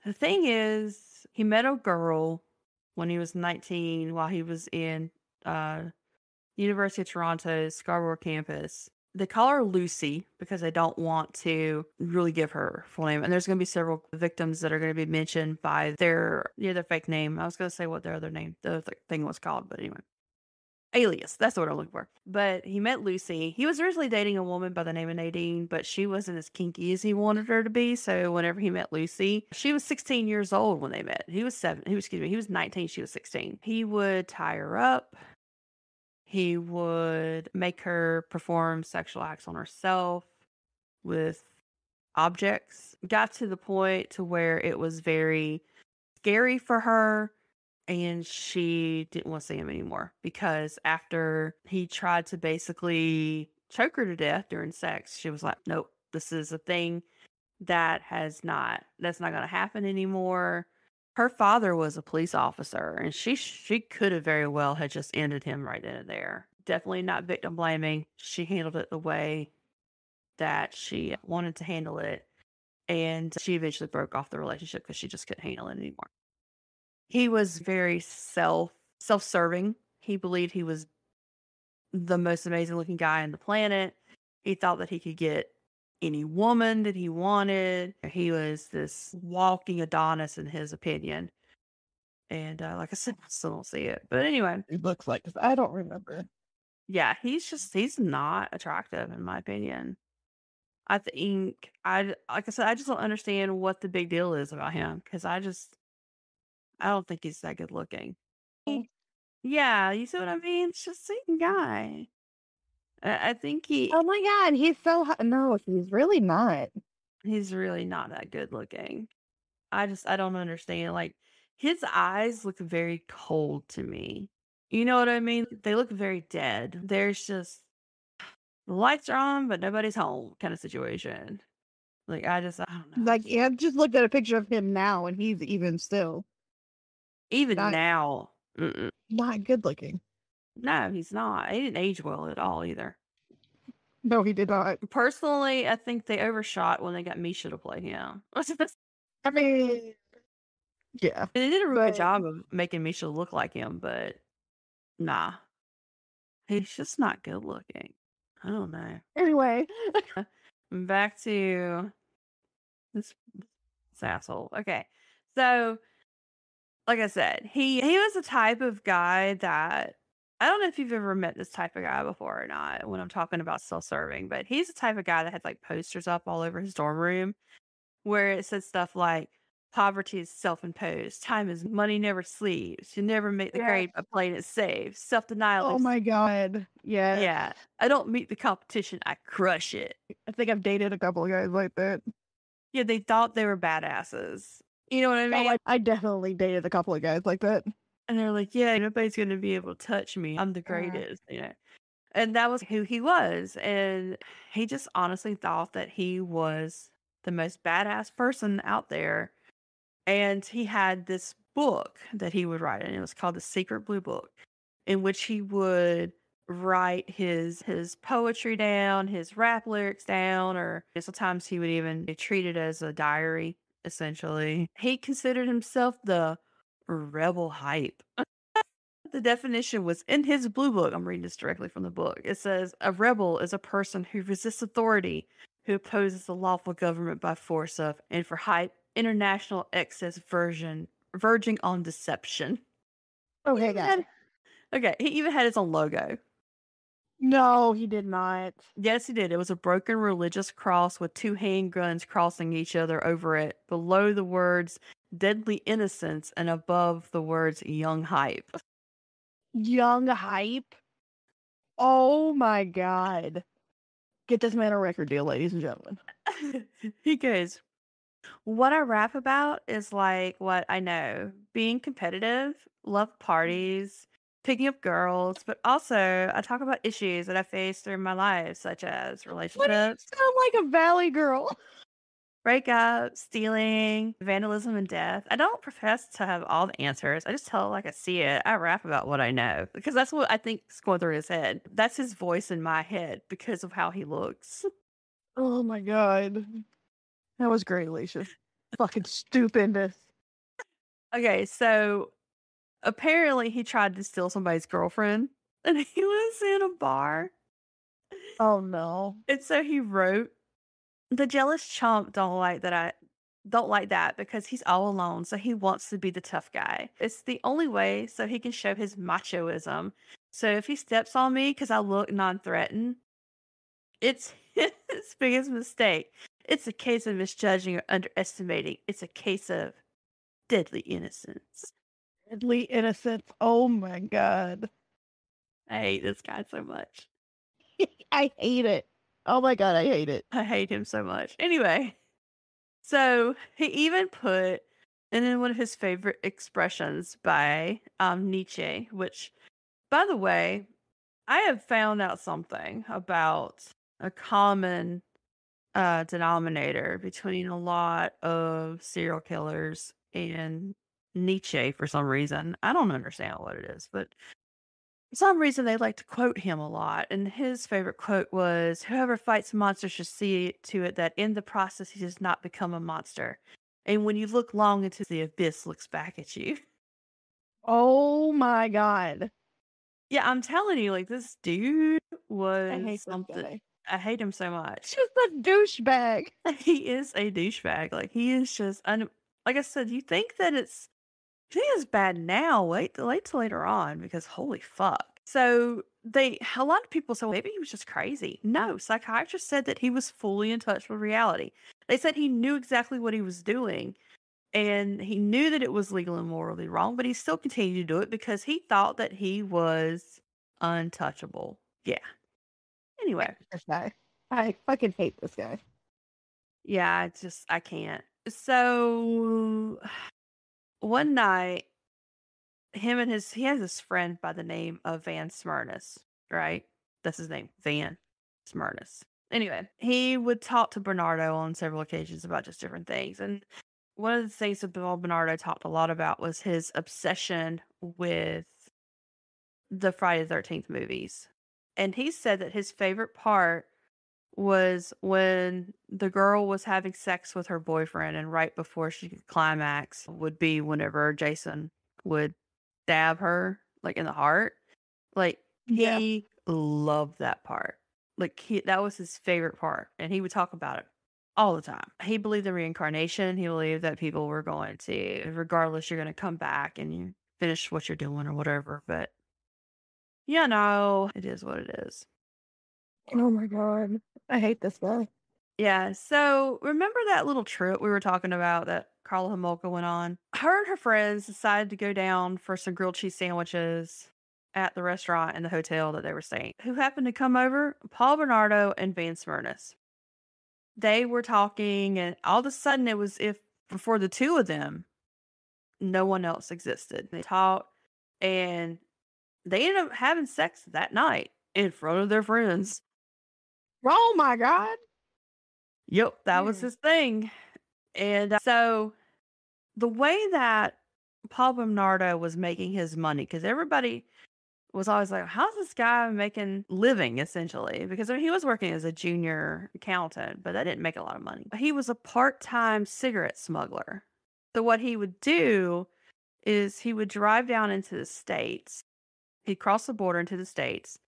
The thing is, he met a girl when he was 19 while he was in uh, University of Toronto's Scarborough campus. They call her Lucy because they don't want to really give her full name. And there's going to be several victims that are going to be mentioned by their fake name. I was going to say what their other name, the other thing was called, but anyway. Alias. That's what I'm looking for. But he met Lucy. He was originally dating a woman by the name of Nadine, but she wasn't as kinky as he wanted her to be. So whenever he met Lucy, she was 16 years old when they met. He was 19, she was 16. He would tie her up. He would make her perform sexual acts on herself with objects. Got to the point to where it was very scary for her, and she didn't want to see him anymore because after he tried to basically choke her to death during sex, she was like, nope, this is a thing that's not going to happen anymore. Her father was a police officer, and she could have very well had just ended him right then and there. Definitely not victim blaming. She handled it the way that she wanted to handle it, and she eventually broke off the relationship because she just couldn't handle it anymore. He was very self-serving. He believed he was the most amazing looking guy on the planet. He thought that he could get any woman that he wanted. He was this walking Adonis in his opinion. And like I said, I still don't see it. But anyway, It looks like, 'cause I don't remember. yeah, he's not attractive in my opinion. I think like I said, I just don't understand what the big deal is about him because I don't think he's that good looking. Yeah, you see what I mean? It's just a guy. I think Oh my god, he's so hot. No, he's really not. he's really not that good looking. I don't understand. Like his eyes look very cold to me. You know what I mean? They look very dead. There's just the lights are on, but nobody's home kind of situation. Like I don't know. Like, yeah, just looked at a picture of him now, and he's even still Even not now, not good looking. no, he's not. He didn't age well at all either. No, he did not. Personally, I think they overshot when they got Misha to play him. I mean, yeah. They did a really good But job of making Misha look like him, but nah, he's just not good looking. I don't know. anyway, Back to this asshole. Okay, so like I said, he was the type of guy that I don't know if you've ever met this type of guy before or not. When I'm talking about self-serving, but he's the type of guy that had like posters up all over his dorm room where it said stuff like poverty is self-imposed, time is money never sleeps, you never make the yeah. grade by playing it safe, self-denial. Oh my god. Yeah. Yeah, I don't meet the competition, I crush it. I think I've dated a couple of guys like that. Yeah, they thought they were badasses. You know what I mean? Oh, I definitely dated a couple of guys like that. And they're like, yeah, nobody's gonna be able to touch me. I'm the greatest, you know. And that was who he was. And he just honestly thought that he was the most badass person out there. And he had this book that he would write, and it was called The Secret Blue Book, in which he would write his poetry down, his rap lyrics down, or sometimes he would even treat it as a diary, essentially. He considered himself the rebel hype. The definition was in his blue book. I'm reading this directly from the book. It says, a rebel is a person who resists authority, who opposes the lawful government by force of, and for hype, international excess verging on deception. Okay, guys. Okay, he even had his own logo. No, he did not. Yes, he did. It was a broken religious cross with two handguns crossing each other over it, below the words deadly innocence and above the words young hype. Young hype. Oh my god. Get this man a record deal, ladies and gentlemen. He goes, what I rap about is like what I know, being competitive, love parties, picking up girls, but also I talk about issues that I face through my life, such as What do you relationships, sound like a valley girl? breakup, stealing, vandalism, and death. I don't profess to have all the answers. I just tell it like I see it. I rap about what I know because that's what I think is going through his head. That's his voice in my head because of how he looks. Oh my god. That was great, Alicia. Fucking stupendous. Okay, so apparently he tried to steal somebody's girlfriend and he was in a bar. Oh no. And so he wrote, "The jealous chump don't like that because he's all alone, so he wants to be the tough guy. It's the only way so he can show his machoism. So if he steps on me because I look non-threatened, it's his biggest mistake. It's a case of misjudging or underestimating. It's a case of deadly innocence." Deadly innocence. Oh my god. I hate this guy so much. I hate it. Oh my god, I hate it. I hate him so much. Anyway, so he even put, and then one of his favorite expressions by Nietzsche, which, by the way, I have found out something about a common denominator between a lot of serial killers and Nietzsche for some reason. I don't understand what it is, but for some reason they like to quote him a lot. And his favorite quote was, "Whoever fights a monster should see to it that in the process he does not become a monster. And when you look long into the abyss looks back at you." Oh my god. Yeah, I'm telling you, like this dude I was hate this something. guy. I hate him so much. Just a douchebag. He is a douchebag. Like he is just like I said, you think that you think it's bad now. Wait till later on because holy fuck. So a lot of people say, well, maybe he was just crazy. No, psychiatrists said that he was fully in touch with reality. They said he knew exactly what he was doing and he knew that it was legal and morally wrong, but he still continued to do it because he thought that he was untouchable. Yeah. I Anyway, hate this guy. I fucking hate this guy. yeah, I can't. So one night, he has this friend by the name of Van Smyrnis, right? That's his name, Van Smyrnis. Anyway, he would talk to Bernardo on several occasions about just different things. And one of the things that Bernardo talked a lot about was his obsession with the Friday the 13th movies. And he said that his favorite part was when the girl was having sex with her boyfriend, and right before she could climax would be whenever Jason would stab her like in the heart. Like Yeah. he loved that part. Like that was his favorite part, and he would talk about it all the time. He believed in reincarnation. He believed that people were going to, regardless, you're going to come back and you finish what you're doing or whatever. But it is what it is. Oh my god. I hate this guy. Yeah, so remember that little trip we were talking about that Carla Homolka went on? Her and her friends decided to go down for some grilled cheese sandwiches at the restaurant and the hotel that they were staying. Who happened to come over? Paul Bernardo and Van Smyrnis. They were talking, and all of a sudden it was if before the two of them, no one else existed. They talked, and they ended up having sex that night in front of their friends. Oh my god. Yep, that was Hmm. his thing. And so the way that Paul Bernardo was making his money, because everybody was always like, how's this guy making living essentially? Because I mean, he was working as a junior accountant, but that didn't make a lot of money. He was a part-time cigarette smuggler. So what he would do is he would drive down into the States. He'd cross the border into the States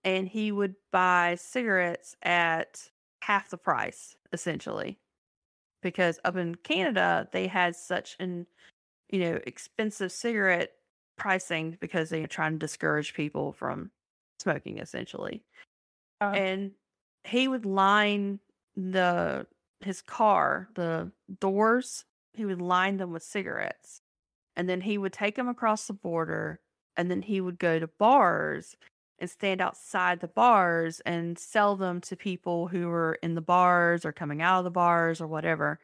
and he would buy cigarettes at half the price, essentially. Because up in Canada, they had such an expensive cigarette pricing because they are trying to discourage people from smoking, essentially. Uh, And he would line his car, the doors, he would line them with cigarettes. And then he would take them across the border, and then he would go to bars and stand outside the bars and sell them to people who were in the bars or coming out of the bars or whatever.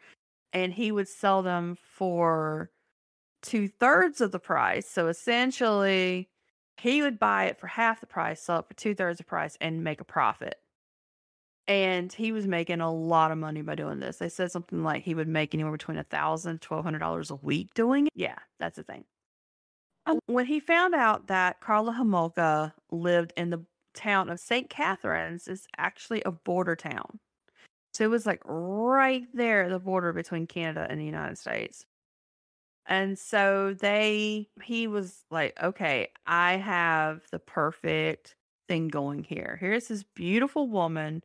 And he would sell them for 2/3 of the price. So essentially, he would buy it for half the price, sell it for 2/3 the price, and make a profit. And he was making a lot of money by doing this. They said something like he would make anywhere between $1,000, $1,200 a week doing it. Yeah, that's the thing. When he found out that Carla Homolka lived in the town of St. Catharines, is actually a border town So it was like right there at the border between Canada and the United States. And so he was like, okay, I have the perfect thing going here. Here's this beautiful woman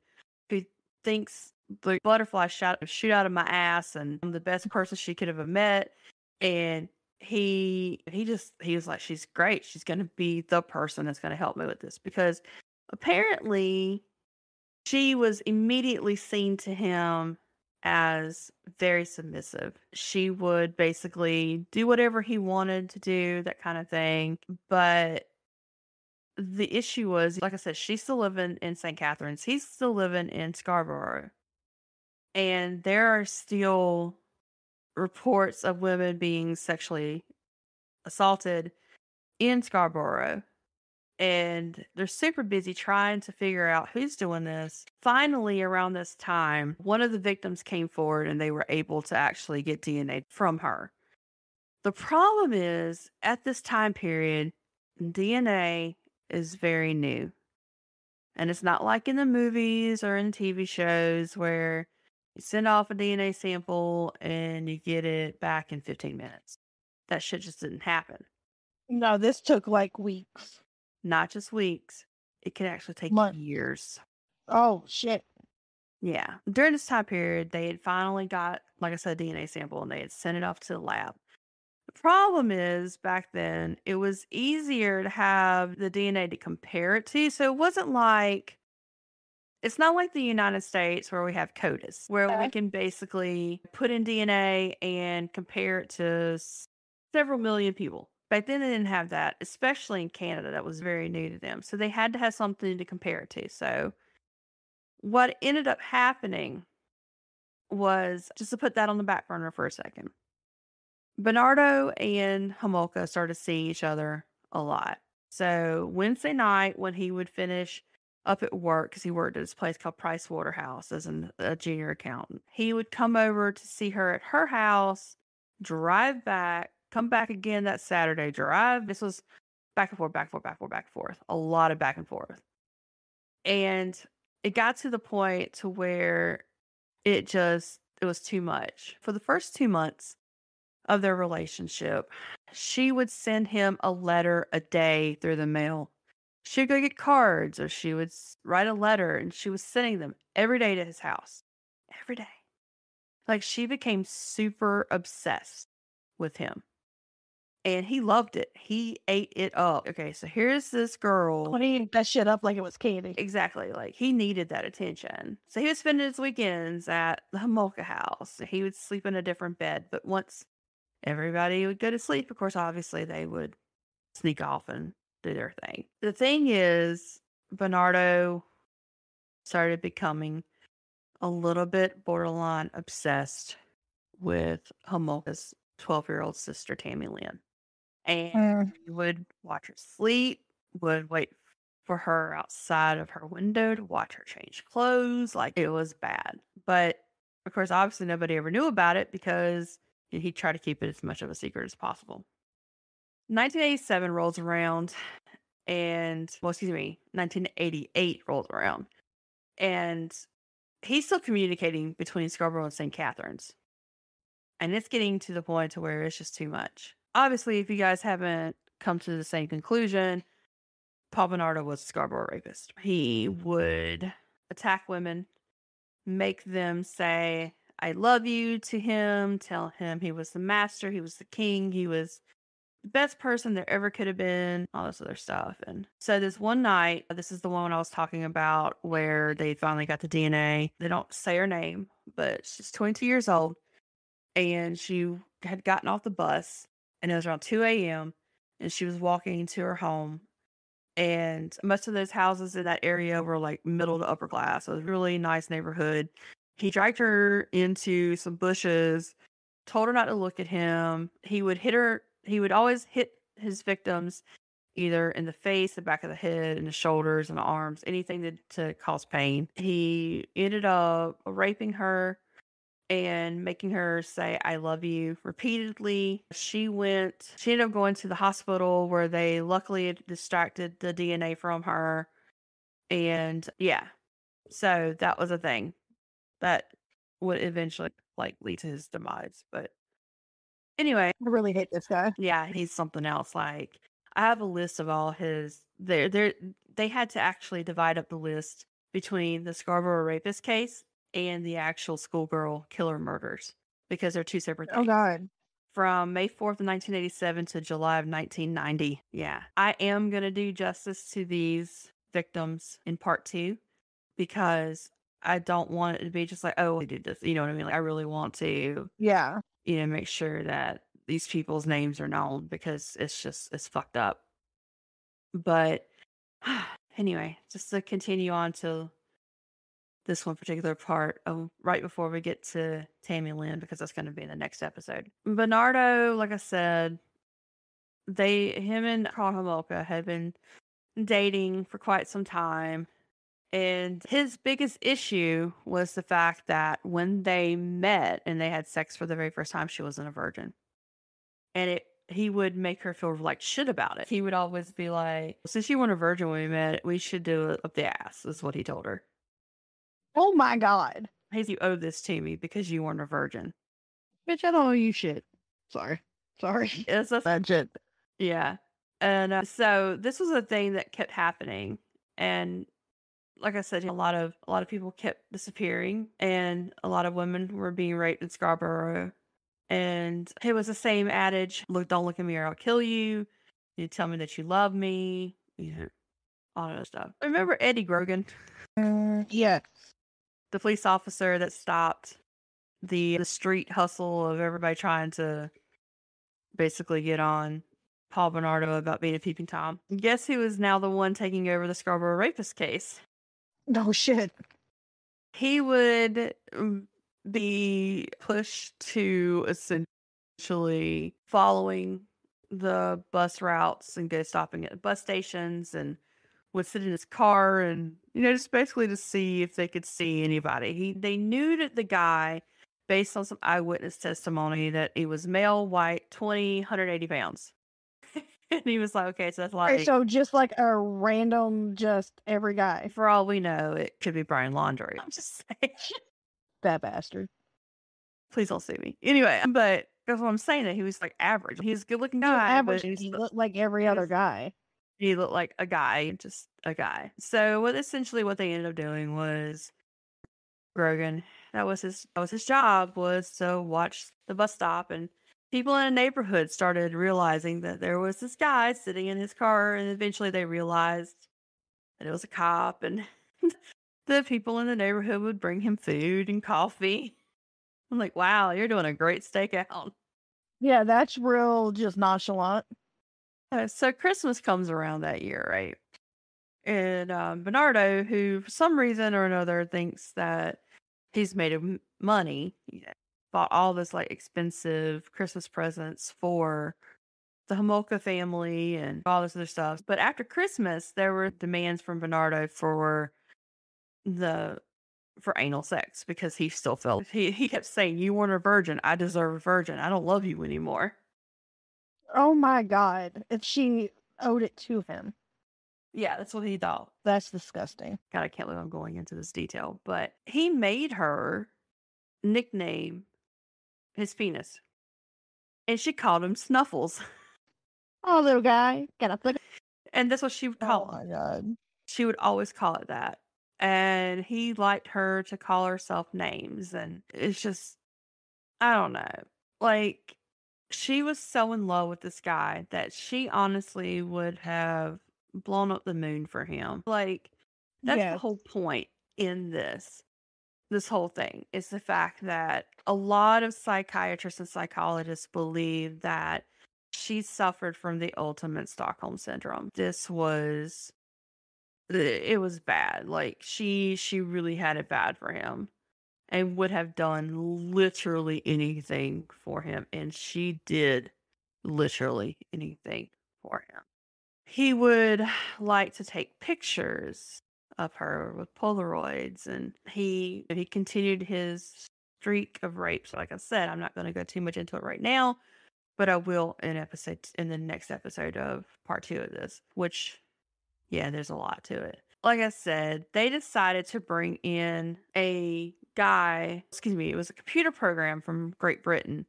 who thinks the butterfly shoot out of my ass and I'm the best person she could have met. And he was like, she's great. She's going to be the person that's going to help me with this because apparently she was immediately seen to him as very submissive. She would basically do whatever he wanted to do, that kind of thing. But the issue was, like I said, she's still living in St. Catharines. He's still living in Scarborough. And there are still reports of women being sexually assaulted in Scarborough. And they're super busy trying to figure out who's doing this. Finally, around this time, one of the victims came forward and they were able to actually get DNA from her. The problem is, at this time period, DNA is very new. And it's not like in the movies or in TV shows where you send off a DNA sample and you get it back in 15 minutes. That shit just didn't happen. No, this took like weeks. Not just weeks. It can actually take Months. years. Oh, shit. Yeah. During this time period, they had finally got, like I said, a DNA sample and they had sent it off to the lab. The problem is back then, it was easier to have the DNA to compare it to. So it wasn't like, it's not like the United States where we have CODIS, where we Okay. can basically put in DNA and compare it to several million people. Back then, they didn't have that, especially in Canada. That was very new to them. So they had to have something to compare it to. So what ended up happening was, just to put that on the back burner for a second, Bernardo and Homolka started seeing each other a lot. So Wednesday night, when he would finish up at work, because he worked at this place called Price Waterhouse as a junior accountant, he would come over to see her at her house, drive back, come back again that Saturday, drive. This was back and forth, back and forth, back and forth, back and forth. A lot of back and forth. And it got to the point to where it was too much. For the first 2 months of their relationship, she would send him a letter a day through the mail. She'd go get cards or she would write a letter and she was sending them every day to his house. Every day. Like she became super obsessed with him. And he loved it. He ate it up. Okay, so here's this girl. When he ate that shit up like it was candy. Exactly. Like he needed that attention. So he was spending his weekends at the Homolka house. He would sleep in a different bed. But once everybody would go to sleep, of course, obviously they would sneak off and do their thing. The thing is, Bernardo started becoming a little bit borderline obsessed with Homolka's 12-year-old sister, Tammy Lynn. And he would watch her sleep, would wait for her outside of her window to watch her change clothes. Like it was bad. But of course, obviously nobody ever knew about it because he tried to keep it as much of a secret as possible. 1987 rolls around and, 1988 rolls around. And he's still communicating between Scarborough and St. Catharines. And it's getting to the point to where it's just too much. Obviously, if you guys haven't come to the same conclusion, Paul Bernardo was a Scarborough rapist. He would attack women, make them say, I love you to him, tell him he was the master, he was the king, he was the best person there ever could have been, all this other stuff. And so this one night, this is the one I was talking about where they finally got the DNA. They don't say her name, but she's 22 years old. And she had gotten off the bus and it was around 2 a.m. and she was walking to her home. And most of those houses in that area were like middle to upper class. So it was a really nice neighborhood. He dragged her into some bushes, told her not to look at him. He would hit her. He would always hit his victims either in the face, the back of the head, and the shoulders and the arms, anything to cause pain. He ended up raping her and making her say, I love you repeatedly. She ended up going to the hospital where they luckily had distracted the DNA from her. And yeah, so that was a thing. that would eventually like lead to his demise. But anyway, I really hate this guy. yeah, he's something else. Like I have a list of all his. They had to actually divide up the list between the Scarborough rapist case and the actual schoolgirl killer murders because they're two separate Oh things. God. From May 4th of 1987 to July of 1990. Yeah. I am going to do justice to these victims in part 2 because I don't want it to be just like, oh, they did this. You know what I mean? Like, I really want to, Yeah. make sure that these people's names are known because it's fucked up. But anyway, just to continue on to this one particular part right before we get to Tammy Lynn, because that's going to be in the next episode. Bernardo, like I said, him and Carla Homoka had been dating for quite some time. And his biggest issue was the fact that when they met and they had sex for the very first time, she wasn't a virgin. And he would make her feel like shit about it. He would always be like, since you weren't a virgin when we met, we should do it up the ass, is what he told her. Oh my God. You owe this to me because you weren't a virgin. Bitch, I don't know you shit. Sorry. It's a That shit. Yeah. And so this was a thing that kept happening. And like I said, a lot of people kept disappearing and a lot of women were being raped in Scarborough. And it was the same adage, look, don't look at me or I'll kill you. You tell me that you love me, all that stuff. Remember Eddie Grogan, Yeah. the police officer that stopped the street hustle of everybody trying to basically get on Paul Bernardo about being a peeping Tom? Guess who is now the one taking over the Scarborough rapist case? No shit. He would be pushed to essentially following the bus routes and go stopping at bus stations and would sit in his car and, just basically to see if they could see anybody. They knew that the guy, based on some eyewitness testimony, that he was male, white, 180 pounds. And he was like, okay, so that's like, So just like a random, just every guy. for all we know, it could be Brian Laundrie. I'm just saying. That bastard. Please don't sue me. Anyway, but that's what I'm saying, that he was like average. He's a good looking guy. Average. But He looked like every other guy. he looked like a guy, just a guy. So what they ended up doing was Grogan, that was his job, was to watch the bus stop, and people in the neighborhood started realizing that there was this guy sitting in his car, and eventually they realized that it was a cop, and the people in the neighborhood would bring him food and coffee. I'm like, wow, you're doing a great stakeout. Yeah, that's real just nonchalant. So Christmas comes around that year, right? And Bernardo, who for some reason or another thinks that he's made money, bought all this like expensive Christmas presents for the Homolka family and all this other stuff. But after Christmas, there were demands from Bernardo for anal sex because he still felt he kept saying, "You weren't a virgin. I deserve a virgin. I don't love you anymore." Oh my God. If she owed it to him. Yeah, that's what he thought. That's disgusting. God, I can't believe I'm going into this detail, but he made her nickname his penis, and she called him Snuffles. Oh, little guy. And that's what she would call Oh him. my God. She would always call it that. And he liked her to call herself names. And it's just, I don't know. Like, she was so in love with this guy that she honestly would have blown up the moon for him. Like, that's the Yes. whole point in this whole thing, is the fact that a lot of psychiatrists and psychologists believe that she suffered from the ultimate Stockholm syndrome. It was bad. Like she really had it bad for him and would have done literally anything for him. And she did literally anything for him. He would like to take pictures of her with Polaroids, and he continued his streak of rapes. Like I said, I'm not going to go too much into it right now, but I will in the next episode of part 2 of this, which, yeah, there's a lot to it. like I said, they decided to bring in a guy, it was a computer program from Great Britain,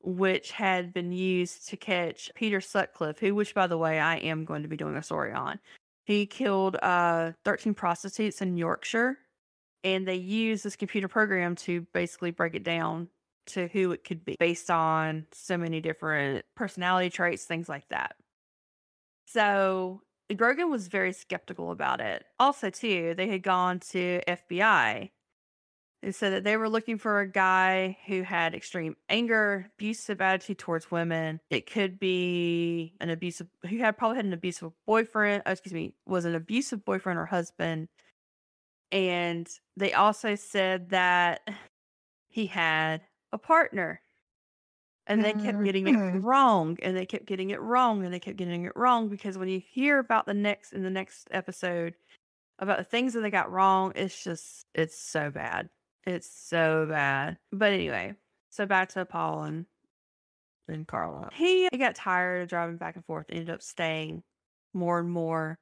which had been used to catch Peter Sutcliffe, which by the way, I am going to be doing a story on. He killed 13 prostitutes in Yorkshire, and they used this computer program to basically break it down to who it could be based on so many different personality traits, things like that. So Grogan was very skeptical about it. Also, too, they had gone to FBI and said that they were looking for a guy who had extreme anger, abusive attitude towards women. It could be who had probably had an abusive boyfriend, was an abusive boyfriend or husband. And they also said that he had a partner. And they kept getting it wrong, and they kept getting it wrong, and they kept getting it wrong, because when you hear about in the next episode about the things that they got wrong, it's so bad. It's so bad. But anyway, so back to Paul and Karla. He got tired of driving back and forth, ended up staying more and more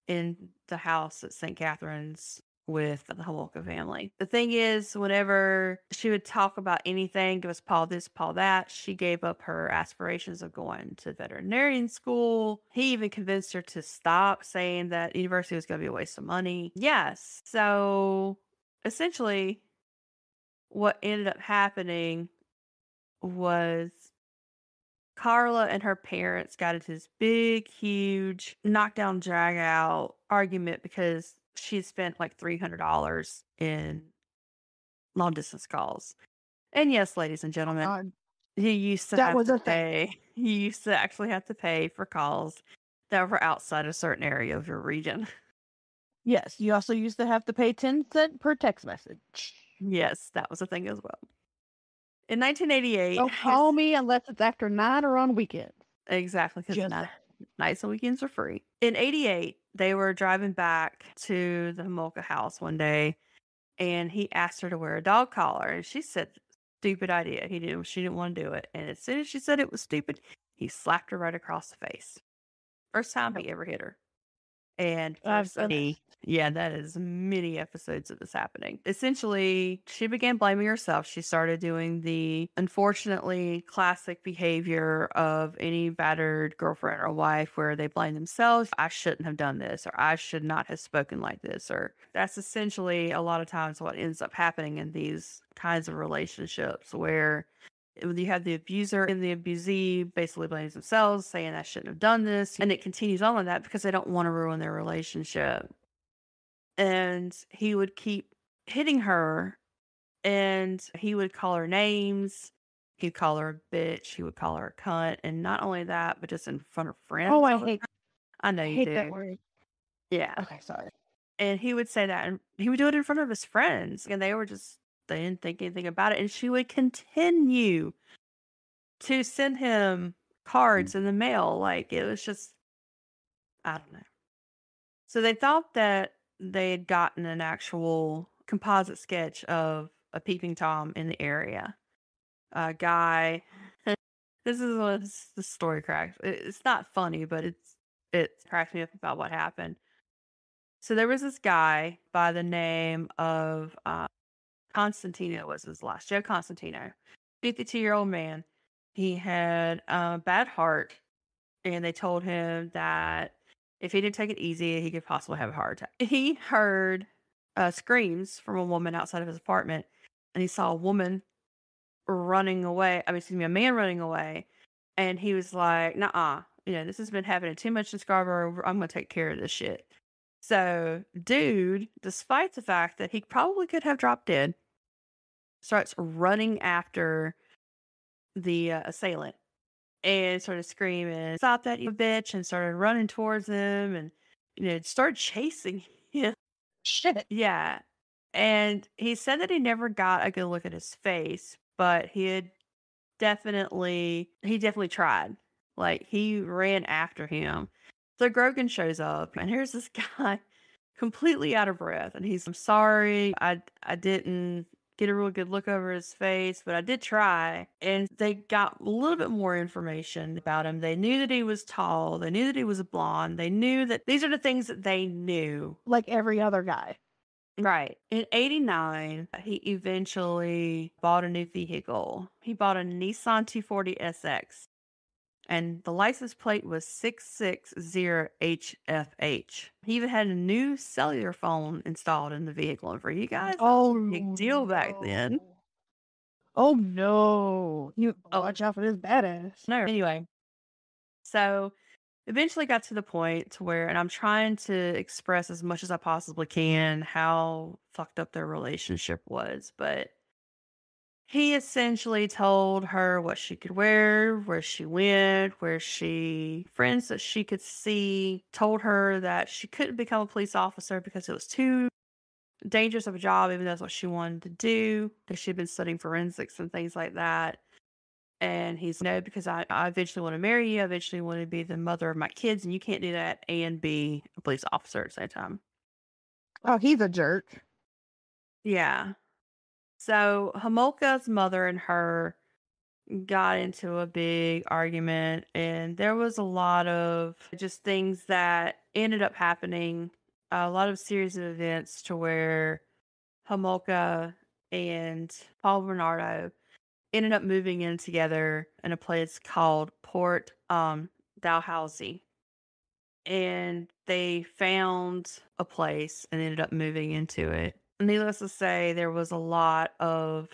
in the house at St. Catherine's with the Homolka family. The thing is, whenever she would talk about anything, give us Paul this, Paul that, she gave up her aspirations of going to veterinarian school. He even convinced her to stop, saying that university was going to be a waste of money. Yes. So essentially, what ended up happening was Karla and her parents got into this big, huge knockdown, drag out argument because she had spent like $300 in long distance calls. And yes, ladies and gentlemen, you used to that have was to a thing. pay. You used to actually have to pay for calls that were outside a certain area of your region. Yes, you also used to have to pay 10 cents per text message. Yes, that was a thing as well. In 1988, Don't call me unless it's after 9 or on weekends. exactly, because Just nights and weekends are free. In 88, they were driving back to the Homolka house one day, and he asked her to wear a dog collar, and she said, "Stupid idea." She didn't want to do it, and as soon as she said it was stupid, he slapped her right across the face. First time he ever hit her. And that is many episodes of this happening. Essentially, she began blaming herself. She started doing the unfortunately classic behavior of any battered girlfriend or wife where they blame themselves. I shouldn't have done this, or I should not have spoken like this, or that's essentially a lot of times what ends up happening in these kinds of relationships where you have the abuser and the abusee basically blames themselves, saying I shouldn't have done this. And it continues on like that because they don't want to ruin their relationship. And he would keep hitting her, and he would call her names. He'd call her a bitch. He would call her a cunt. And not only that, but just in front of friends. Oh, I know you hate do. that word. Yeah. Okay, sorry. And he would say that, and he would do it in front of his friends. And they didn't think anything about it. And she would continue to send him cards in the mail. Like, it was just, I don't know. So they thought that they had gotten an actual composite sketch of a peeping Tom in the area. A guy, this is what the story cracks. It's not funny, but it cracks me up about what happened. So there was this guy by the name of Constantino was his last, Joe Constantino, 52-year-old man. He had a bad heart, and they told him that if he didn't take it easy, he could possibly have a heart attack. He heard screams from a woman outside of his apartment, and he saw a woman running away. A man running away, and he was like, "Nuh-uh, this has been happening too much in Scarborough. I'm gonna take care of this shit." So, dude, despite the fact that he probably could have dropped dead, starts running after the assailant and started screaming, "Stop that, you bitch," and started running towards him and, started chasing him. Shit. Yeah. And he said that he never got a good look at his face, but he definitely tried. Like, he ran after him. So Grogan shows up, and here's this guy completely out of breath, and he's, "I'm sorry, I didn't get a real good look over his face, but I did try. And they got a little bit more information about him. They knew that he was tall. They knew that he was a blonde. They knew that these are the things that they knew. Like every other guy. Right. In 89, he eventually bought a new vehicle. He bought a Nissan 240 SX. And the license plate was 660HFH. He even had a new cellular phone installed in the vehicle. And for you guys, that was a big deal back then. Oh no. You watch out for this badass. No. Anyway, so eventually got to the point to where, and I'm trying to express as much as I possibly can how fucked up their relationship was, but he essentially told her what she could wear, where she went, where she friends that she could see, told her that she couldn't become a police officer because it was too dangerous of a job, even though that's what she wanted to do, because she'd been studying forensics and things like that. And he's no, because I eventually want to marry you. I eventually want to be the mother of my kids, and you can't do that and be a police officer at the same time. Oh, he's a jerk. Yeah. So Homolka's mother and her got into a big argument, and there was a lot of just things that ended up happening, a lot of series of events to where Homolka and Paul Bernardo ended up moving in together in a place called Port Dalhousie. And they found a place and ended up moving into it. Needless to say, there was a lot of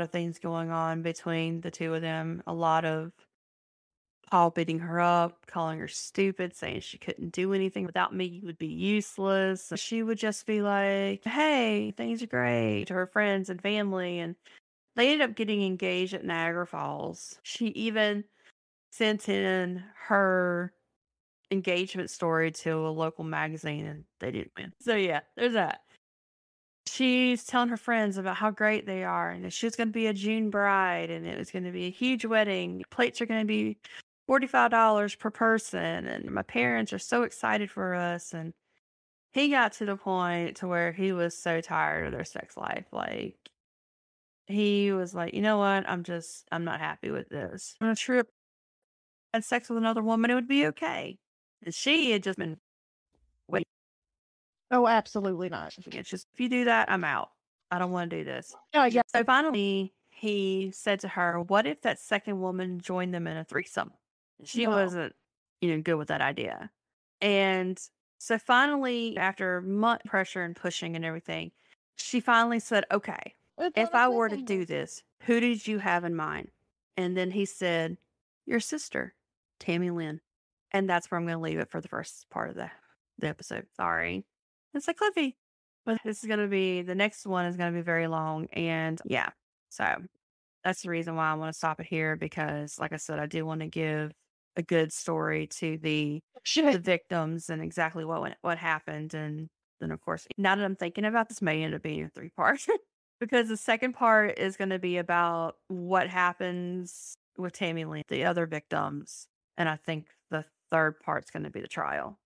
things going on between the two of them. A lot of Paul beating her up, calling her stupid, saying she couldn't do anything without me, you would be useless. She would just be like, "Hey, things are great," to her friends and family, and they ended up getting engaged at Niagara Falls. She even sent in her engagement story to a local magazine, and they didn't win. So yeah, there's that. She's telling her friends about how great they are, and that she was going to be a June bride, and it was going to be a huge wedding. Plates are going to be $45 per person, and my parents are so excited for us. And he got to the point to where he was so tired of their sex life. Like, he was like, you know what? I'm not happy with this. On a trip, had sex with another woman, it would be okay. And she had just been waiting. Oh, absolutely not. It's just, if you do that, I'm out. I don't want to do this. Oh, yeah. So finally, he said to her, what if that second woman joined them in a threesome? And she wasn't, good with that idea. And so finally, after much pressure and pushing and everything, she finally said, okay, if I were to do this, who did you have in mind? And then he said, your sister, Tammy Lynn. And that's where I'm going to leave it for the first part of the episode. Sorry. It's like Cliffy. But the next one is going to be very long. And yeah, so that's the reason why I want to stop it here, because like I said, I do want to give a good story to the victims and exactly what happened. And then of course, now that I'm thinking about this, may end up being a 3-part because the second part is going to be about what happens with Tammy Lee, the other victims. And I think the third part's going to be the trial,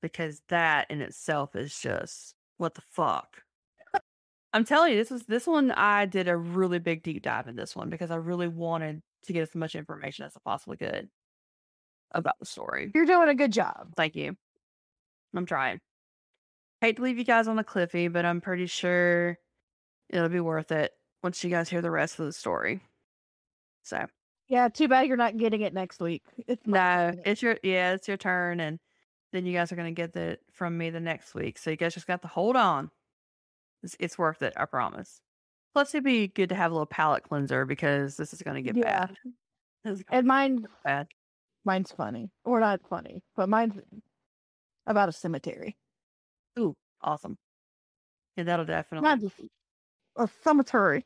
because that in itself is just what the fuck. I'm telling you, this one, I did a really big deep dive in this one because I really wanted to get as much information as I possibly could about the story. You're doing a good job. Thank you. I'm trying. Hate to leave you guys on a cliffy, but I'm pretty sure it'll be worth it once you guys hear the rest of the story. So yeah, too bad you're not getting it next week. It's your turn, and then you guys are gonna get it from me the next week. So you guys just got to hold on. It's worth it, I promise. Plus, it'd be good to have a little palate cleanser because this is going to get bad. And bad. Mine's funny, or not funny, but mine's about a cemetery. Ooh, awesome! Yeah, that'll definitely. Not just a cemetery.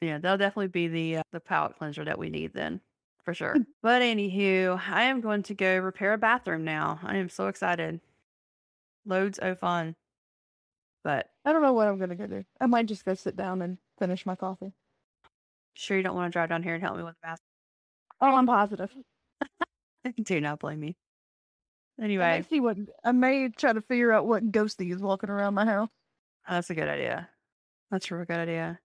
Yeah, that'll definitely be the palate cleanser that we need then, for sure. But anywho, I am going to go repair a bathroom now. I am so excited. Loads of fun. But I don't know what I'm gonna go do. I might just go sit down and finish my coffee. Sure, you don't want to drive down here and help me with the bathroom? Oh, I'm positive. Do not blame me. Anyway, I may try to figure out what ghosty is walking around my house. That's a good idea. That's a real good idea.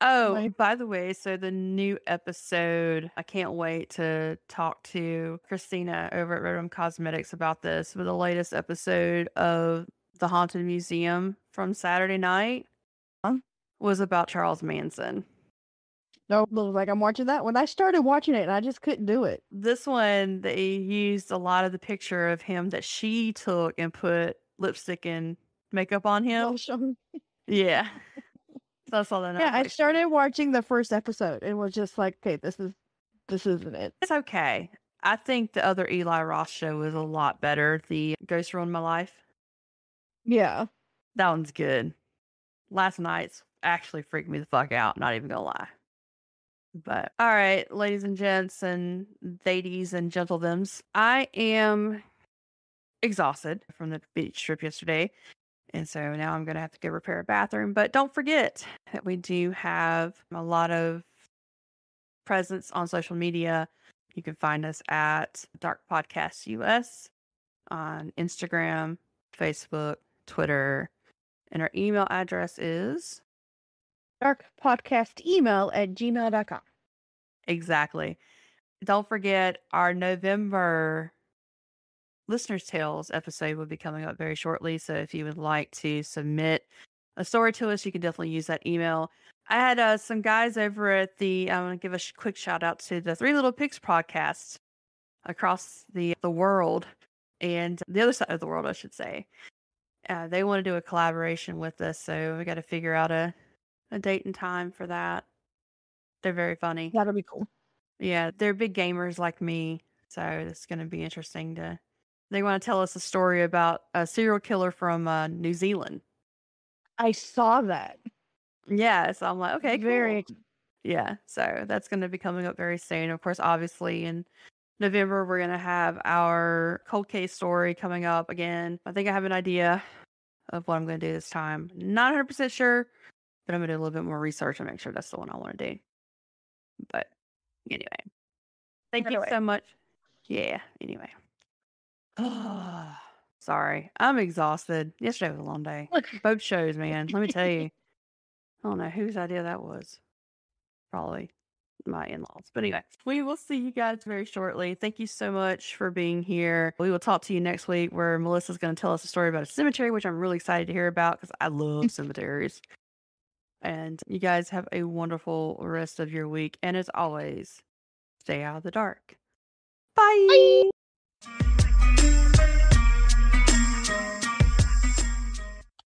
Oh, Like, by the way, so the new episode, I can't wait to talk to Christina over at Red Room Cosmetics about this. But the latest episode of The Haunted Museum from Saturday night huh? was about Charles Manson. No, it was like I'm watching that. When I started watching it, I just couldn't do it. This one, they used a lot of the picture of him that she took and put lipstick and makeup on him. Well, Yeah. So I saw that and I yeah, was I like, started watching the first episode. It was just like, okay, this isn't it. it's okay. I think the other Eli Ross show was a lot better. The Ghost Ruined My Life. Yeah. That one's good. Last night's actually freaked me the fuck out, not even gonna lie. But all right, ladies and gents and ladies and gentlethems, I am exhausted from the beach trip yesterday. And so now I'm gonna have to go repair a bathroom. But don't forget that we do have a lot of presence on social media. You can find us at Dark Podcast US on Instagram, Facebook, Twitter, and our email address is darkpodcastemail@gmail.com. exactly. Don't forget our November Listener's Tales episode will be coming up very shortly. So if you would like to submit a story to us, you can definitely use that email. I had some guys over at the, I want to give a quick shout out to the Three Little Pigs podcast across the world and the other side of the world, I should say. They want to do a collaboration with us. So we got to figure out a date and time for that. They're very funny. That'll be cool. Yeah, they're big gamers like me. So it's going to be interesting to. They want to tell us a story about a serial killer from New Zealand. I saw that. Yeah, so I'm like, okay, Very cool. Yeah, so that's going to be coming up very soon. Of course, obviously in November, we're going to have our cold case story coming up again. I think I have an idea of what I'm going to do this time. Not 100% sure, but I'm going to do a little bit more research and make sure that's the one I want to do. But anyway, thank you so much. Yeah, anyway. Sorry, I'm exhausted. Yesterday was a long day. Boat shows, man. Let me tell you. I don't know whose idea that was. Probably my in-laws. But anyway, we will see you guys very shortly. Thank you so much for being here. We will talk to you next week where Melissa's going to tell us a story about a cemetery, which I'm really excited to hear about because I love cemeteries. And you guys have a wonderful rest of your week. And as always, stay out of the dark. Bye. Bye.